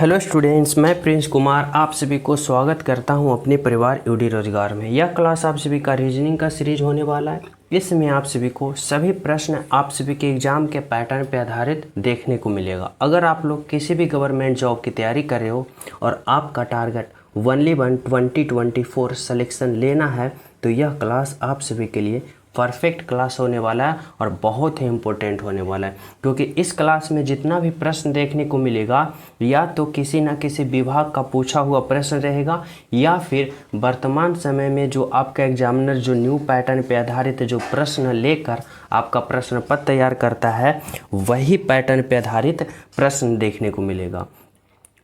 Hello students, मैं Prince Kumar आप सभी को स्वागत करता हूं अपने परिवार यूडी रोजगार में। यह क्लास आप सभी का रीजनिंग का सीरीज होने वाला है। इसमें आप सभी को सभी प्रश्न आप सभी के एग्जाम के पैटर्न पर आधारित देखने को मिलेगा। अगर आप लोग किसी भी गवर्नमेंट जॉब की तैयारी कर रहे हो और आपका टारगेट ओनली 2024 सिलेक्शन लेना है तो यह क्लास आप सभी के लिए परफेक्ट क्लास होने वाला है और बहुत ही इम्पोर्टेंट होने वाला है, क्योंकि इस क्लास में जितना भी प्रश्न देखने को मिलेगा या तो किसी न किसी विभाग का पूछा हुआ प्रश्न रहेगा या फिर वर्तमान समय में जो आपका एग्जामिनर जो न्यू पैटर्न पे आधारित जो प्रश्न लेकर आपका प्रश्न पत्र तैयार करता है वही पैटर्न पे आधारित प्रश्न देखने को मिलेगा।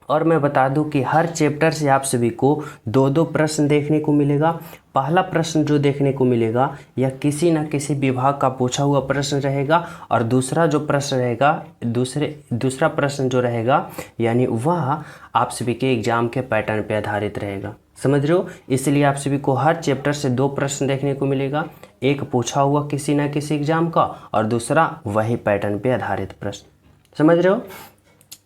और मैं बता दूं कि हर चैप्टर से आप सभी को दो दो प्रश्न देखने को मिलेगा। पहला प्रश्न जो देखने को मिलेगा यह किसी न किसी विभाग का पूछा हुआ प्रश्न रहेगा और दूसरा जो प्रश्न रहेगा दूसरा प्रश्न जो रहेगा यानी वह आप सभी के एग्जाम के पैटर्न पर आधारित रहेगा। समझ रहे हो? इसलिए आप सभी को हर चैप्टर से दो प्रश्न देखने को मिलेगा, एक पूछा हुआ किसी न किसी एग्जाम का और दूसरा वही पैटर्न पर आधारित प्रश्न। समझ रहे हो?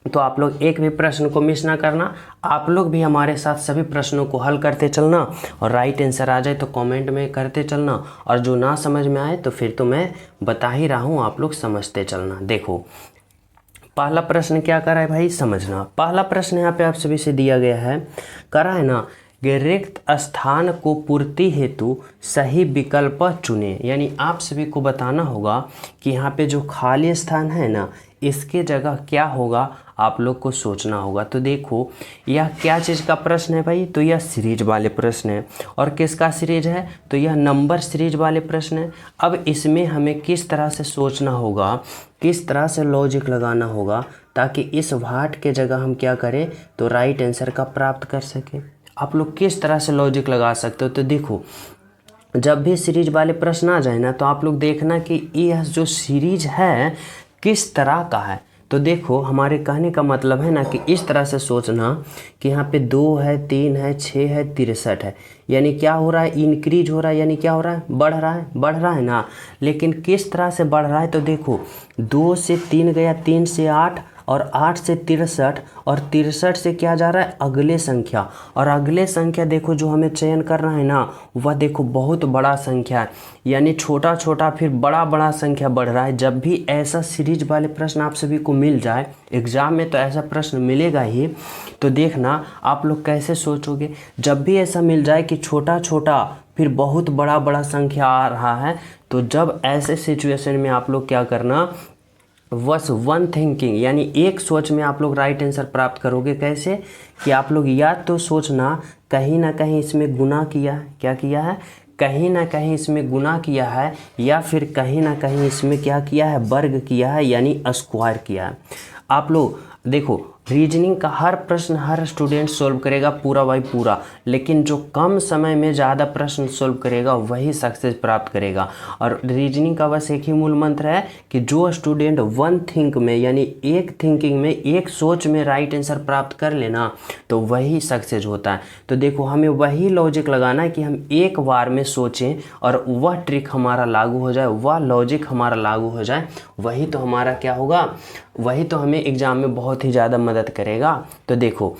तो आप लोग एक भी प्रश्न को मिस ना करना। आप लोग भी हमारे साथ सभी प्रश्नों को हल करते चलना और राइट आंसर आ जाए तो कमेंट में करते चलना, और जो ना समझ में आए तो फिर तो मैं बता ही रहा हूँ, आप लोग समझते चलना। देखो पहला प्रश्न क्या करा है भाई, समझना। पहला प्रश्न यहाँ पे आप सभी से दिया गया है, करा है ना कि रिक्त स्थान को पूर्ति हेतु सही विकल्प चुने। यानी आप सभी को बताना होगा कि यहाँ पे जो खाली स्थान है ना इसके जगह क्या होगा, आप लोग को सोचना होगा। तो देखो यह क्या चीज़ का प्रश्न है भाई, तो यह सीरीज वाले प्रश्न है। और किसका सीरीज है, तो यह नंबर सीरीज वाले प्रश्न है। अब इसमें हमें किस तरह से सोचना होगा, किस तरह से लॉजिक लगाना होगा ताकि इस वाट के जगह हम क्या करें तो राइट आंसर का प्राप्त कर सकें। आप लोग किस तरह से लॉजिक लगा सकते हो, तो देखो जब भी सीरीज वाले प्रश्न आ जाए ना तो आप लोग देखना कि यह जो सीरीज है किस तरह का है। तो देखो हमारे कहने का मतलब है ना कि इस तरह से सोचना कि यहाँ पे 2 है, 3 है, 6 है, 63 है। यानी क्या हो रहा है, इंक्रीज हो रहा है, यानी क्या हो रहा है, बढ़ रहा है ना। लेकिन किस तरह से बढ़ रहा है, तो देखो 2 से 3 गया, 3 से 8 और 8 से 63 और 63 से क्या जा रहा है अगले संख्या, और अगले संख्या देखो जो हमें चयन करना है ना वह देखो बहुत बड़ा संख्या है। यानी छोटा छोटा फिर बड़ा बड़ा संख्या बढ़ रहा है। जब भी ऐसा सीरीज वाले प्रश्न आप सभी को मिल जाए एग्जाम में, तो ऐसा प्रश्न मिलेगा ही, तो देखना आप लोग कैसे सोचोगे। जब भी ऐसा मिल जाए कि छोटा छोटा फिर बहुत बड़ा बड़ा संख्या आ रहा है, तो जब ऐसे सिचुएशन में आप लोग क्या करना, बस वन थिंकिंग यानी एक सोच में आप लोग राइट आंसर प्राप्त करोगे। कैसे कि आप लोग या तो सोचना कहीं ना कहीं इसमें गुना किया है, क्या किया है, कहीं ना कहीं इसमें गुना किया है, या फिर कहीं ना कहीं इसमें क्या किया है वर्ग किया है यानी स्क्वायर किया है। आप लोग देखो रीजनिंग का हर प्रश्न हर स्टूडेंट सोल्व करेगा पूरा बाई पूरा, लेकिन जो कम समय में ज़्यादा प्रश्न सोल्व करेगा वही सक्सेस प्राप्त करेगा। और रीजनिंग का बस एक ही मूल मंत्र है कि जो स्टूडेंट वन थिंक में यानी एक थिंकिंग में एक सोच में राइट आंसर प्राप्त कर लेना तो वही सक्सेस होता है। तो देखो हमें वही लॉजिक लगाना है कि हम एक बार में सोचें और वह ट्रिक हमारा लागू हो जाए, वह लॉजिक हमारा लागू हो जाए, वही तो हमारा क्या होगा, वही तो हमें एग्जाम में बहुत ही ज़्यादा मदद करेगा। तो देखो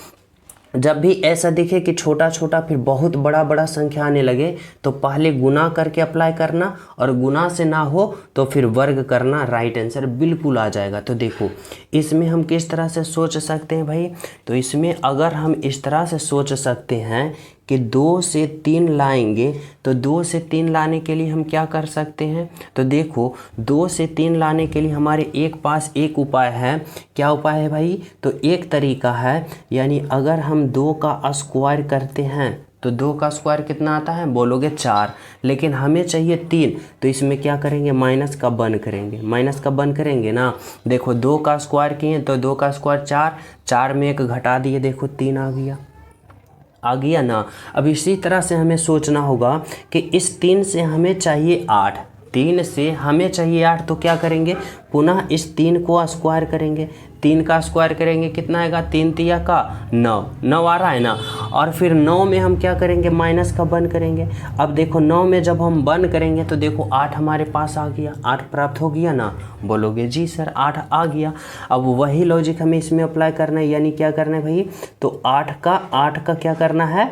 जब भी ऐसा दिखे कि छोटा छोटा फिर बहुत बड़ा बड़ा संख्या आने लगे तो पहले गुना करके अप्लाई करना, और गुना से ना हो तो फिर वर्ग करना, राइट आंसर बिल्कुल आ जाएगा। तो देखो इसमें हम किस तरह से सोच सकते हैं भाई, तो इसमें अगर हम इस तरह से सोच सकते हैं कि 2 से 3 लाएंगे, तो 2 से 3 लाने के लिए हम क्या कर सकते हैं, तो देखो 2 से 3 लाने के लिए हमारे पास एक उपाय है। क्या उपाय है भाई, तो एक तरीका है, यानी अगर हम 2 का स्क्वायर करते हैं तो 2 का स्क्वायर कितना आता है, बोलोगे 4, लेकिन हमें चाहिए 3, तो इसमें क्या करेंगे माइनस का 1 करेंगे, माइनस का 1 करेंगे ना। देखो 2 का स्क्वायर किए तो 2 का स्क्वायर 4, 4 में 1 घटा दिए, देखो 3 आ गया ना। अब इसी तरह से हमें सोचना होगा कि इस 3 से हमें चाहिए 8, 3 से हमें चाहिए 8, तो क्या करेंगे पुनः इस 3 को स्क्वायर करेंगे, 3 का स्क्वायर करेंगे कितना आएगा, 3 तिया का 9, 9 आ रहा है ना। और फिर 9 में हम क्या करेंगे, माइनस का 1 करेंगे। अब देखो 9 में जब हम 1 करेंगे तो देखो 8 हमारे पास आ गया, 8 प्राप्त हो गया ना। बोलोगे जी सर 8 आ गया। अब वही लॉजिक हमें इसमें अप्लाई करना है, यानी क्या करना है भाई, तो 8 का क्या करना है,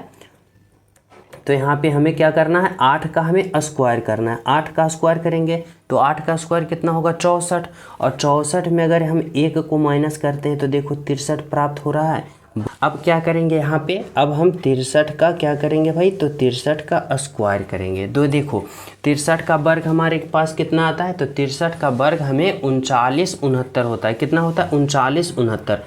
तो यहाँ पे हमें क्या करना है, 8 का हमें स्क्वायर करना है। 8 का स्क्वायर करेंगे तो 8 का स्क्वायर कितना होगा, 64। और 64 में अगर हम 1 को माइनस करते हैं तो देखो 63 प्राप्त हो रहा है। अब क्या करेंगे यहाँ पे, अब हम 63 का क्या करेंगे भाई, तो 63 का स्क्वायर करेंगे। तो देखो 63 का वर्ग हमारे पास कितना आता है, तो 63 का वर्ग हमें 39 69 होता है। कितना होता है, 39 69।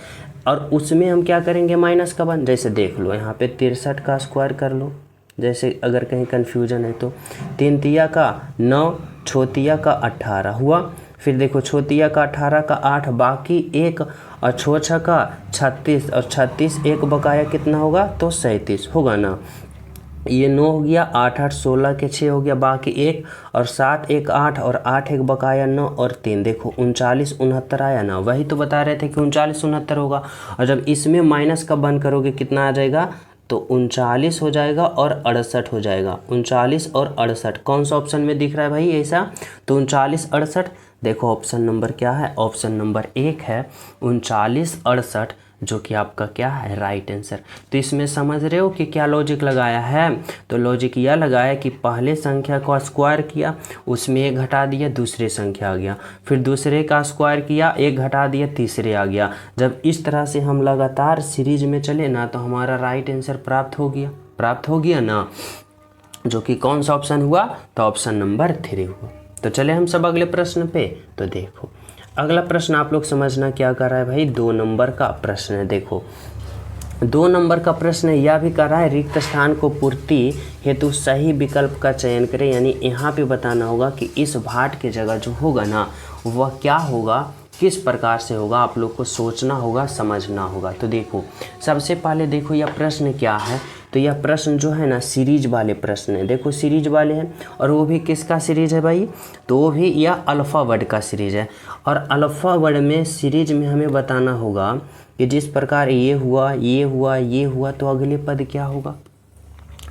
और उसमें हम क्या करेंगे, माइनस का 1। जैसे देख लो यहाँ पे 63 का स्क्वायर कर लो, जैसे अगर कहीं कन्फ्यूजन है तो 3 तिया का 9, छोतिया का 18 हुआ। फिर देखो छोतिया का 18 का 8, बाकी 1 और छोछा का 36, और 36 1 बकाया कितना होगा, तो 37 होगा ना। ये 9 हो गया, 8 8 16 के 6 हो गया, बाकी 1 और 7 1 8 और 8 1 बकाया 9 और 3, देखो 39 69 आया ना। वही तो बता रहे थे कि 39 69 होगा। और जब इसमें माइनस का 1 करोगे कितना आ जाएगा, तो 39 हो जाएगा और 68 हो जाएगा। 39 और 68 कौन सा ऑप्शन में दिख रहा है भाई ऐसा, तो 39 68। देखो ऑप्शन नंबर क्या है, ऑप्शन नंबर 1 है 39 68, जो कि आपका क्या है, राइट आंसर। तो इसमें समझ रहे हो कि क्या लॉजिक लगाया है, तो लॉजिक यह लगाया कि पहले संख्या को स्क्वायर किया, उसमें 1 घटा दिया, दूसरे संख्या आ गया। फिर दूसरे का स्क्वायर किया, 1 घटा दिया, तीसरे आ गया। जब इस तरह से हम लगातार सीरीज में चले ना, तो हमारा राइट आंसर प्राप्त हो गया ना, जो कि कौन सा ऑप्शन हुआ, तो ऑप्शन नंबर 3 हुआ। तो चले हम सब अगले प्रश्न पे। तो देखो अगला प्रश्न आप लोग समझना क्या कर रहा है भाई, 2 नंबर का प्रश्न है। देखो 2 नंबर का प्रश्न यह भी कर रहा है, रिक्त स्थान को पूर्ति हेतु सही विकल्प का चयन करें। यानी यहाँ पे बताना होगा कि इस भाट की जगह जो होगा ना, वह क्या होगा, किस प्रकार से होगा, आप लोग को सोचना होगा, समझना होगा। तो देखो सबसे पहले देखो यह प्रश्न क्या है, तो यह प्रश्न जो है ना सीरीज वाले प्रश्न है। देखो सीरीज वाले हैं, और वो भी किसका सीरीज है भाई, तो वो भी यह अल्फ़ा वर्ड का सीरीज है। और अल्फ़ा वर्ड में सीरीज में हमें बताना होगा कि जिस प्रकार ये हुआ ये हुआ ये हुआ, तो अगले पद क्या होगा,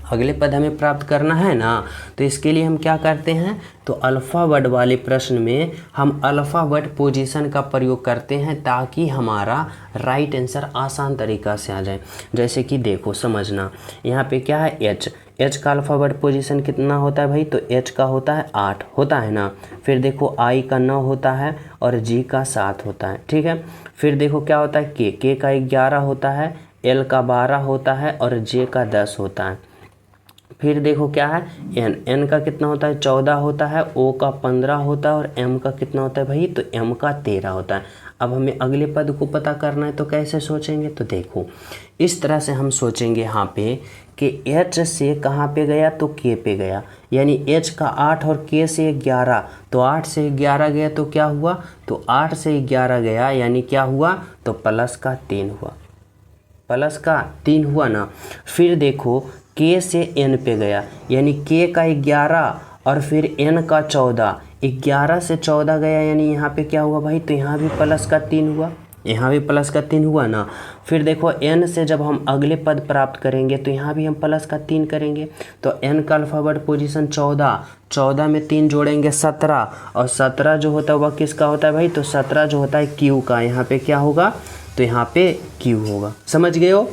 अगले पद हमें प्राप्त करना है ना। तो इसके लिए हम क्या करते हैं, तो अल्फ़ा वर्ड वाले प्रश्न में हम अल्फ़ा वर्ड पोजीशन का प्रयोग करते हैं, ताकि हमारा राइट आंसर आसान तरीक़ा से आ जाए। जैसे कि देखो समझना, यहाँ पे क्या है, एच का अल्फ़ा वर्ड पोजीशन कितना होता है भाई, तो एच का होता है 8 होता है ना। फिर देखो आई का 9 होता है और जी का 7 होता है, ठीक है। फिर देखो क्या होता है, के का 11 होता है, एल का 12 होता है और जे का 10 होता है। फिर देखो क्या है, एन का कितना होता है, 14 होता है, ओ का 15 होता है और एम का कितना होता है भाई, तो एम का 13 होता है। अब हमें अगले पद को पता करना है, तो कैसे सोचेंगे, तो देखो इस तरह से हम सोचेंगे यहाँ पे कि एच से कहाँ पे गया, तो के पे गया। यानी एच का 8 और के से 11, तो 8 से 11 गया तो क्या हुआ, तो 8 से 11 गया, यानी क्या हुआ, तो प्लस का 3 हुआ, प्लस का 3 हुआ ना। फिर देखो के से एन पे गया, यानी के का 11 और फिर एन का 14, 11 से 14 गया, यानी यहाँ पे क्या हुआ भाई, तो यहाँ भी प्लस का 3 हुआ, यहाँ भी प्लस का 3 हुआ ना। फिर देखो एन से जब हम अगले पद प्राप्त करेंगे तो यहाँ भी हम प्लस का 3 करेंगे। तो एन का अल्फ़ाबेट पोजीशन 14 में 3 जोड़ेंगे 17, और 17 जो होता है वह किसका होता है भाई, तो 17 जो होता है क्यू का। यहाँ पे क्या होगा, तो यहाँ पे क्यू होगा। समझ गए हो।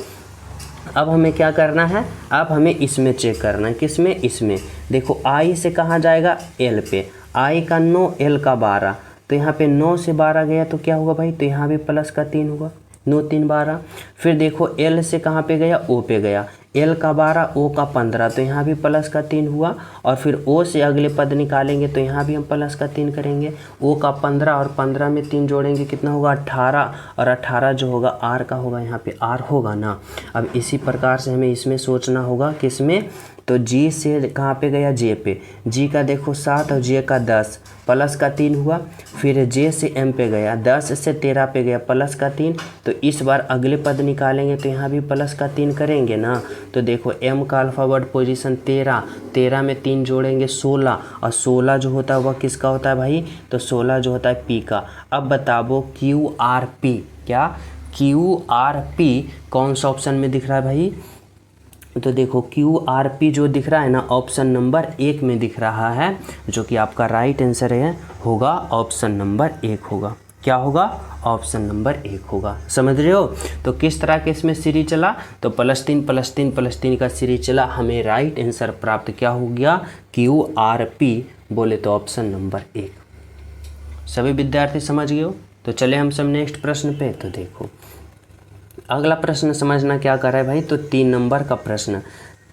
अब हमें क्या करना है, अब हमें इसमें चेक करना है, किसमें, इसमें। देखो आई से कहाँ जाएगा, एल पे, आई का 9 एल का 12, तो यहाँ पे 9 से 12 गया तो क्या हुआ भाई, तो यहाँ भी प्लस का 3 हुआ, 9 3 12। फिर देखो एल से कहाँ पे गया, ओ पे गया, एल का 12 ओ का 15, तो यहाँ भी प्लस का 3 हुआ। और फिर ओ से अगले पद निकालेंगे तो यहाँ भी हम प्लस का 3 करेंगे, ओ का 15 और 15 में 3 जोड़ेंगे कितना होगा, 18, और 18 जो होगा आर का होगा, यहाँ पे आर होगा ना। अब इसी प्रकार से हमें इसमें सोचना होगा, किसमें, तो जी से कहाँ पे गया, जे पे, जी का देखो 7 और जे का 10, प्लस का 3 हुआ। फिर जे से एम पे गया, 10 से 13 पे गया, प्लस का 3। तो इस बार अगले पद निकालेंगे तो यहाँ भी प्लस का 3 करेंगे ना। तो देखो एम का अल्फ़ाबेट पोजीशन 13 में 3 जोड़ेंगे 16, और 16 जो होता है वह किसका होता है भाई, तो 16 जो होता है पी का। अब बताओ क्यू आर पी क्या QRP कौन सा ऑप्शन में दिख रहा है भाई? तो देखो QRP जो दिख रहा है ना ऑप्शन नंबर 1 में दिख रहा है, जो कि आपका राइट आंसर है होगा ऑप्शन नंबर 1 होगा। क्या होगा? ऑप्शन नंबर 1 होगा। समझ रहे हो? तो किस तरह के इसमें सीरीज चला? तो +3 का सीरीज चला। हमें राइट आंसर प्राप्त क्या हो गया? QRP बोले तो ऑप्शन नंबर 1। सभी विद्यार्थी समझ गए हो? तो चले हम सब नेक्स्ट प्रश्न पे। तो देखो अगला प्रश्न समझना क्या कर रहा है भाई? तो 3 नंबर का प्रश्न।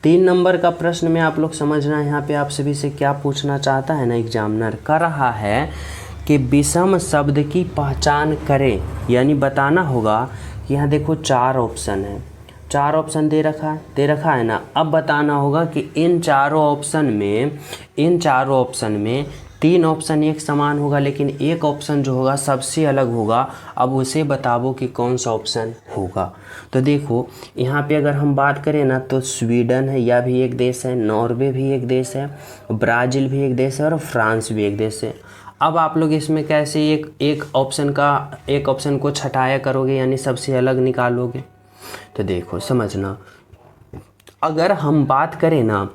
3 नंबर का प्रश्न में आप लोग समझना यहाँ पे आप सभी से क्या पूछना चाहता है ना, एग्जामिनर कर रहा है कि विषम शब्द की पहचान करें। यानी बताना होगा कि यहाँ देखो 4 ऑप्शन है, 4 ऑप्शन दे रखा है ना। अब बताना होगा कि इन चारों ऑप्शन में 3 ऑप्शन एक समान होगा, लेकिन एक ऑप्शन जो होगा सबसे अलग होगा। अब उसे बताओ कि कौन सा ऑप्शन होगा। तो देखो यहाँ पे अगर हम बात करें ना तो स्वीडन है, यह भी एक देश है, नॉर्वे भी एक देश है, ब्राज़ील भी एक देश है और फ्रांस भी एक देश है। अब आप लोग इसमें कैसे एक ऑप्शन को छटाया करोगे, यानी सबसे अलग निकालोगे। तो देखो समझना, अगर हम बात करें ना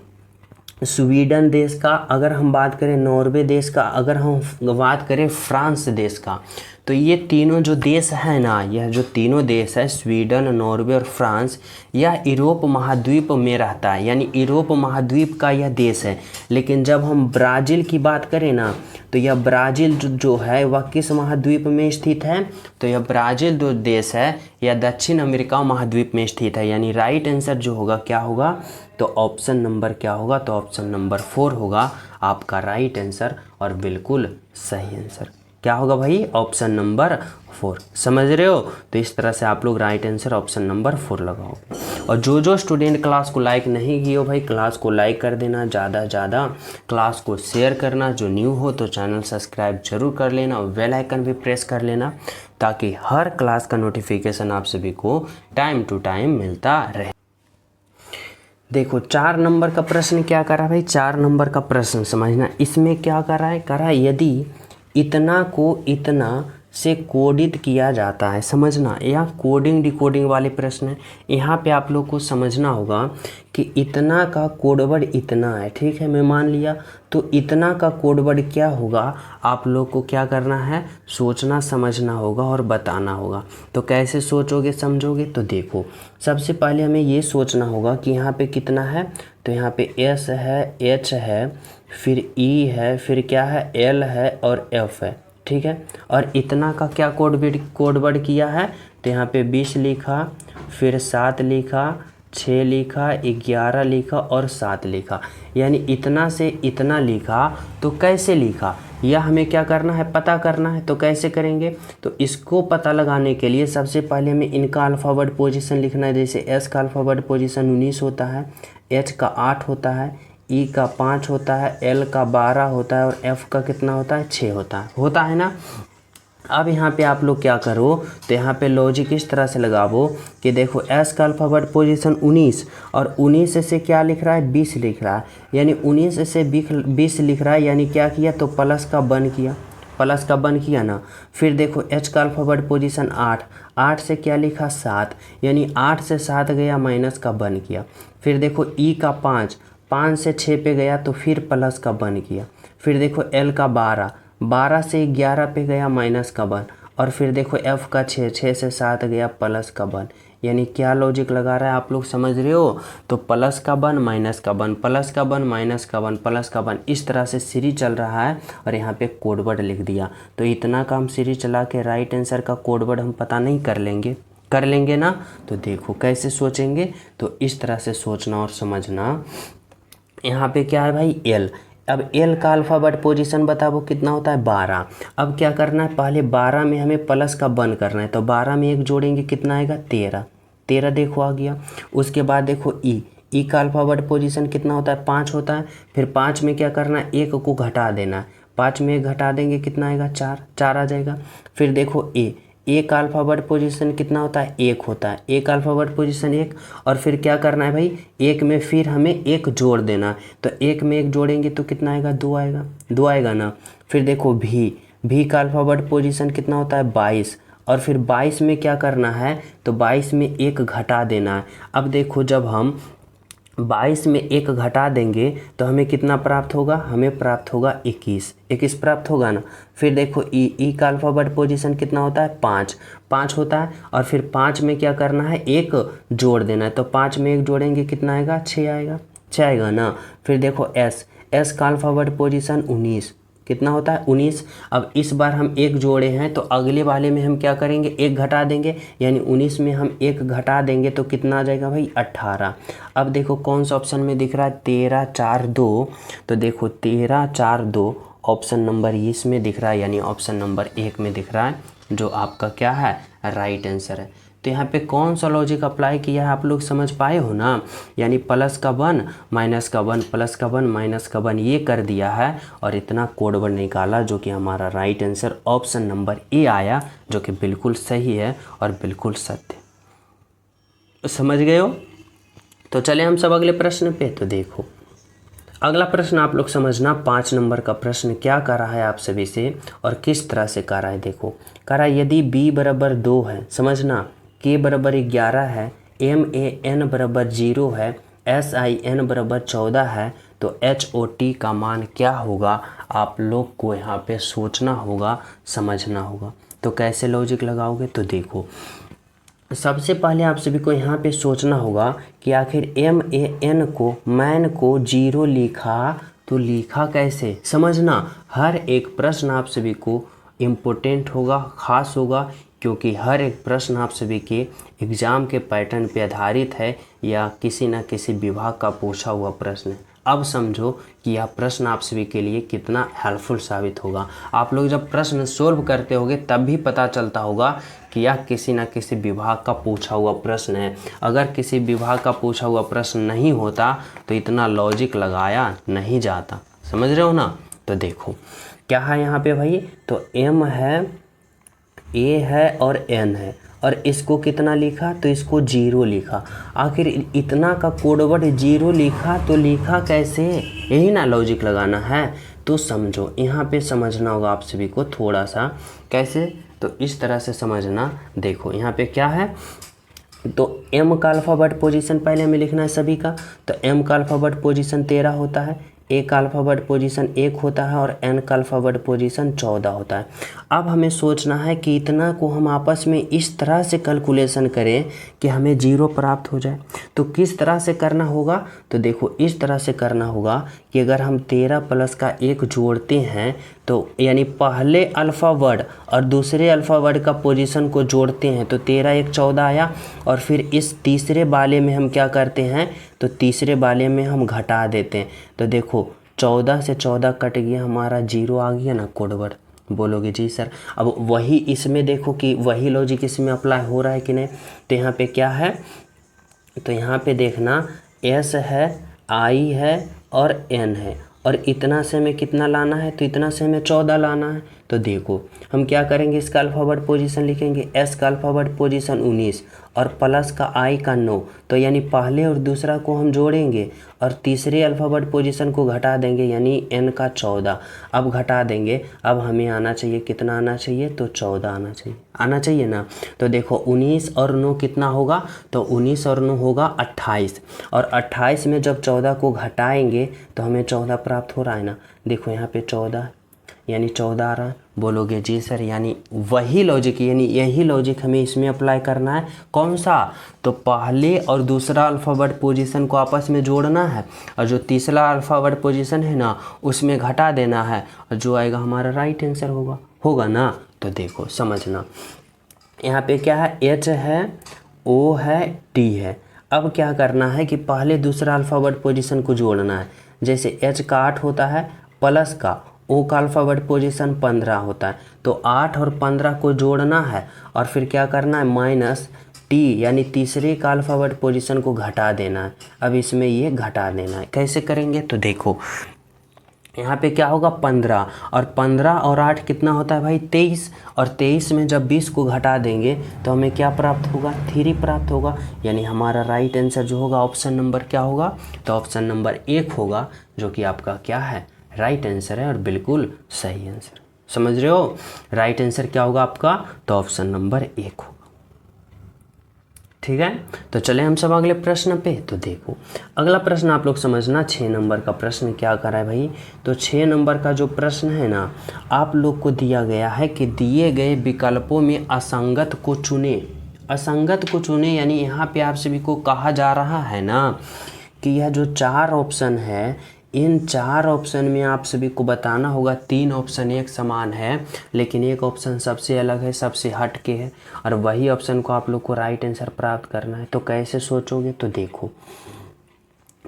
स्वीडन देश का, अगर हम बात करें नॉर्वे देश का, अगर हम बात करें फ्रांस देश का, तो ये तीनों जो देश है ना, यह जो तीनों देश है स्वीडन, नॉर्वे और फ्रांस, यह यूरोप महाद्वीप में रहता है, यानी यूरोप महाद्वीप का यह देश है। लेकिन जब हम ब्राज़ील की बात करें ना तो यह ब्राज़ील जो है वह किस महाद्वीप में स्थित है? तो यह ब्राज़ील जो देश है यह दक्षिण अमेरिका महाद्वीप में स्थित है। यानी राइट आंसर जो होगा क्या होगा? तो ऑप्शन नंबर क्या होगा? तो ऑप्शन नंबर 4 होगा आपका राइट आंसर और बिल्कुल सही आंसर। क्या होगा भाई? Option number 4। समझ रहे हो? तो इस तरह से आप लोग राइट आंसर ऑप्शन नंबर 4 लगाओगे। और जो स्टूडेंट क्लास को लाइक नहीं किए हो भाई, क्लास को लाइक कर देना, ज़्यादा से ज़्यादा क्लास को शेयर करना। जो न्यू हो तो चैनल सब्सक्राइब जरूर कर लेना और बेल आइकन भी प्रेस कर लेना, ताकि हर क्लास का नोटिफिकेशन आप सभी को टाइम टू टाइम मिलता रहे। देखो 4 नंबर का प्रश्न क्या कर रहा है भाई? 4 नंबर का प्रश्न समझना, इसमें क्या कर रहा है यदि इतना को इतना से कोडित किया जाता है। समझना, यह कोडिंग डिकोडिंग वाले प्रश्न है। यहाँ पे आप लोग को समझना होगा कि इतना का कोडवर्ड इतना है, ठीक है, मैं मान लिया। तो इतना का कोडवर्ड क्या होगा, आप लोग को क्या करना है? सोचना समझना होगा और बताना होगा। तो कैसे सोचोगे समझोगे? तो देखो सबसे पहले हमें ये सोचना होगा कि यहाँ पे कितना है। तो यहाँ पे S है, H है, फिर E है, फिर क्या है, L है और F है, ठीक है। और इतना का क्या कोडवर्ड किया है? तो यहाँ पे 20 लिखा, फिर 7 लिखा, 6 लिखा, 11 लिखा और 7 लिखा। यानी इतना से इतना लिखा। तो कैसे लिखा यह हमें क्या करना है? पता करना है। तो कैसे करेंगे? तो इसको पता लगाने के लिए सबसे पहले हमें इनका अल्फ़ाबेट पोजीशन लिखना है। जैसे S का अल्फ़ाबेट पोजीशन 19 होता है, H का 8 होता है, E का 5 होता है, L का 12 होता है और F का कितना होता है? 6 होता है ना। अब यहाँ पे आप लोग क्या करो, तो यहाँ पे लॉजिक इस तरह से लगाओ कि देखो S का अल्फ़ाबेट पोजीशन 19 और 19 से क्या लिख रहा है? 20 लिख रहा है। यानी 19 से 20 लिख रहा है, यानी क्या किया? तो प्लस का बन किया ना। फिर देखो H का अल्फ़ाबेट पोजीशन 8 से क्या लिखा? 7, यानी 8 से 7 गया, माइनस का बन किया। फिर देखो E का 5 से 6 पे गया तो फिर प्लस का बन किया। फिर देखो L का 12 से 11 पे गया, माइनस का बन। और फिर देखो F का 6 से 7 गया, प्लस का बन। यानी क्या लॉजिक लगा रहा है आप लोग समझ रहे हो? तो प्लस का बन, माइनस का बन, प्लस का बन, माइनस का बन, प्लस का बन, इस तरह से सीरीज चल रहा है। और यहाँ पे कोडवर्ड लिख दिया। तो इतना का हम सीरीज चला के राइट आंसर का कोडवर्ड हम पता नहीं कर लेंगे ना। तो देखो कैसे सोचेंगे, तो इस तरह से सोचना और समझना। यहाँ पे क्या है भाई? L। अब L का अल्फ़ाबेट पोजीशन बताओ कितना होता है? 12। अब क्या करना है? पहले 12 में हमें प्लस का बन करना है। तो 12 में 1 जोड़ेंगे, कितना आएगा? 13 देखो आ गया। उसके बाद देखो E का अल्फ़ाबेट पोजीशन कितना होता है? 5 होता है। फिर 5 में क्या करना है? 1 को घटा देना है। 5 में 1 घटा देंगे, कितना आएगा? 4 आ जाएगा। फिर देखो A का अल्फ़ाबेट पोजीशन कितना होता है? 1 होता है। A का अल्फ़ाबेट पोजीशन 1। और फिर क्या करना है भाई? 1 में फिर हमें 1 जोड़ देना है। तो 1 में 1 जोड़ेंगे तो कितना आएगा? 2 आएगा ना। फिर देखो V का अल्फ़ाबेट पोजीशन कितना होता है? 22। और फिर 22 में क्या करना है, तो 22 में 1 घटा देना है। अब देखो जब हम 22 में 1 घटा देंगे तो हमें कितना प्राप्त होगा, हमें प्राप्त होगा 21 प्राप्त होगा ना। फिर देखो ई का अल्फ़ाबेट पोजीशन कितना होता है, 5 होता है। और फिर 5 में क्या करना है, 1 जोड़ देना है। तो 5 में 1 जोड़ेंगे कितना आएगा, 6 आएगा ना। फिर देखो एस का अल्फ़ाबेट पोजीशन 19 कितना होता है, 19। अब इस बार हम 1 जोड़े हैं तो अगले वाले में हम क्या करेंगे, 1 घटा देंगे, यानी 19 में हम 1 घटा देंगे तो कितना आ जाएगा भाई, 18। अब देखो कौन सा ऑप्शन में दिख रहा है, 13 4 2। तो देखो 13 4 2 ऑप्शन नंबर इसमें दिख रहा है, यानी ऑप्शन नंबर 1 में दिख रहा है, जो आपका क्या है, राइट आंसर है। तो यहाँ पे कौन सा लॉजिक अप्लाई किया है आप लोग समझ पाए हो ना, यानी प्लस का 1 माइनस का 1 प्लस का 1 माइनस का 1 ये कर दिया है और इतना कोड वर्ड निकाला, जो कि हमारा right answer option number A आया, जो कि बिल्कुल सही है और बिल्कुल सत्य। समझ गए हो। तो चले हम सब अगले प्रश्न पे। तो देखो अगला प्रश्न आप लोग समझना, 5 नंबर का प्रश्न क्या कर रहा है आप सभी से और किस तरह से कर रहा है। देखो कर रहा है, यदि b बराबर 2 है, समझना, k बराबर 11 है, MAN बराबर 0 है, SIN बराबर 14 है, तो HOT का मान क्या होगा, आप लोग को यहाँ पे सोचना होगा, समझना होगा। तो कैसे लॉजिक लगाओगे, तो देखो सबसे पहले आप सभी को यहाँ पे सोचना होगा कि आखिर MAN को, मैन को 0 लिखा तो लिखा कैसे। समझना हर एक प्रश्न आप सभी को इम्पोर्टेंट होगा, ख़ास होगा, क्योंकि हर एक प्रश्न आप सभी के एग्ज़ाम के पैटर्न पे आधारित है या किसी न किसी विभाग का पूछा हुआ प्रश्न है। अब समझो कि यह प्रश्न आप सभी के लिए कितना हेल्पफुल साबित होगा। आप लोग जब प्रश्न सोल्व करते होगे तब भी पता चलता होगा कि यह किसी न किसी विभाग का पूछा हुआ प्रश्न है। अगर किसी विभाग का पूछा हुआ प्रश्न नहीं होता तो इतना लॉजिक लगाया नहीं जाता। समझ रहे हो ना। तो देखो क्या है यहाँ पे भाई, तो M है, A है और N है, और इसको कितना लिखा, तो इसको 0 लिखा। आखिर इतना का कोडवर्ड 0 लिखा तो लिखा कैसे, यही ना लॉजिक लगाना है। तो समझो यहाँ पे समझना होगा आप सभी को थोड़ा सा, कैसे, तो इस तरह से समझना। देखो यहाँ पे क्या है, तो M का अल्फ़ाबेट पोजीशन पहले हमें लिखना है सभी का। तो M का अल्फ़ाबेट पोजीशन 13 होता है, A का अल्फ़ाबेट पोजीशन 1 होता है और N का अल्फ़ाबेट पोजीशन 14 होता है। अब हमें सोचना है कि इतना को हम आपस में इस तरह से कैलकुलेशन करें कि हमें 0 प्राप्त हो जाए। तो किस तरह से करना होगा, तो देखो इस तरह से करना होगा कि अगर हम 13 प्लस का 1 जोड़ते हैं, तो यानी पहले अल्फ़ावर्ड और दूसरे अल्फ़ावर्ड का पोजीशन को जोड़ते हैं, तो 13 1 14 आया। और फिर इस तीसरे वाले में हम क्या करते हैं, तो तीसरे वाले में हम घटा देते हैं। तो देखो 14 से 14 कट गया, हमारा 0 आ गया ना कोडवर्ड। बोलोगे जी सर। अब वही इसमें देखो कि वही लॉजिक इसमें अप्लाई हो रहा है कि नहीं। तो यहाँ पे क्या है, तो यहाँ पे देखना S है, I है और N है, और इतना से हमें कितना लाना है, तो इतना से हमें 14 लाना है। तो देखो हम क्या करेंगे, इसका अल्फ़ाबेट पोजीशन लिखेंगे, S का अल्फ़ाबेट पोजीशन 19 और प्लस का I का 9। तो यानी पहले और दूसरा को हम जोड़ेंगे और तीसरे अल्फ़ाबेट पोजीशन को घटा देंगे, यानी N का 14। अब घटा देंगे, अब हमें आना चाहिए, कितना आना चाहिए, तो 14 आना चाहिए ना। तो देखो 19 और 9 कितना होगा, तो 19 और 9 होगा 28, और 28 में जब 14 को घटाएंगे तो हमें 14 प्राप्त हो रहा है ना। देखो यहाँ पे 14 यानी 14 आ रहा है। बोलोगे जी सर, यानी वही लॉजिक, यानी यही लॉजिक हमें इसमें अप्लाई करना है। कौन सा, तो पहले और दूसरा अल्फ़ाबेट पोजीशन को आपस में जोड़ना है, और जो तीसरा अल्फ़ाबेट पोजीशन है ना उसमें घटा देना है, और जो आएगा हमारा राइट आंसर होगा ना। तो देखो समझना, यहाँ पे क्या है, H है, O है, T है। अब क्या करना है कि पहले दूसरा अल्फ़ाबेट पोजीशन को जोड़ना है। जैसे H का 8 होता है, प्लस का O का अल्फ़ाबेट पोजीशन 15 होता है, तो 8 और 15 को जोड़ना है, और फिर क्या करना है, माइनस T यानी तीसरे का अल्फ़ाबेट पोजीशन को घटा देना है। अब इसमें ये घटा देना है, कैसे करेंगे, तो देखो यहाँ पे क्या होगा, 15 और 15 और 8 कितना होता है भाई, 23, और 23 में जब 20 को घटा देंगे तो हमें क्या प्राप्त होगा, 3 प्राप्त होगा। यानी हमारा राइट आंसर जो होगा ऑप्शन नंबर क्या होगा, तो ऑप्शन नंबर 1 होगा, जो कि आपका क्या है, राइट आंसर है और बिल्कुल सही आंसर। समझ रहे हो? राइट आंसर क्या होगा आपका? तो ऑप्शन नंबर 1 होगा। ठीक है, तो चले हम सब अगले प्रश्न पे। तो देखो अगला प्रश्न आप लोग समझना, 6 नंबर का प्रश्न क्या कर रहा है भाई। तो 6 नंबर का जो प्रश्न है ना, आप लोग को दिया गया है कि दिए गए विकल्पों में असंगत को चुने। असंगत को चुने यानी यहाँ पे आप सभी को कहा जा रहा है ना कि यह जो 4 ऑप्शन है, इन 4 ऑप्शन में आप सभी को बताना होगा 3 ऑप्शन एक समान है, लेकिन एक ऑप्शन सबसे अलग है, सबसे हट के है, और वही ऑप्शन को आप लोग को राइट आंसर प्राप्त करना है। तो कैसे सोचोगे? तो देखो,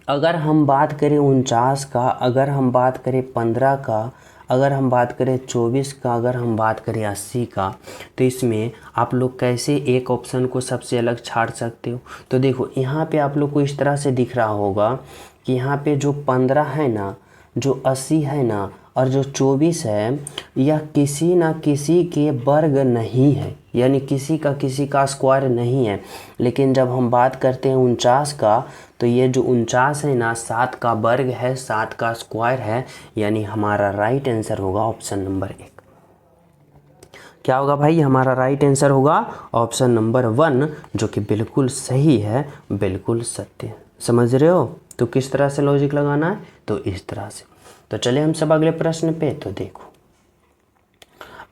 अगर हम बात करें 49 का, अगर हम बात करें 15 का, अगर हम बात करें 24 का, अगर हम बात करें 80 का, तो इसमें आप लोग कैसे एक ऑप्शन को सबसे अलग छाड़ सकते हो? तो देखो यहाँ पे आप लोग को इस तरह से दिख रहा होगा कि यहाँ पे जो 15 है ना, जो 80 है ना, और जो 24 है, यह किसी ना किसी के वर्ग नहीं है, यानी किसी का स्क्वायर नहीं है। लेकिन जब हम बात करते हैं 49 का, तो ये जो 49 है ना, 7 का वर्ग है, 7 का स्क्वायर है, यानी हमारा राइट आंसर होगा ऑप्शन नंबर 1। क्या होगा भाई? हमारा राइट आंसर होगा ऑप्शन नंबर 1, जो कि बिल्कुल सही है, बिल्कुल सत्य। समझ रहे हो? तो किस तरह से लॉजिक लगाना है? तो इस तरह से। तो चले हम सब अगले प्रश्न पे। तो देखो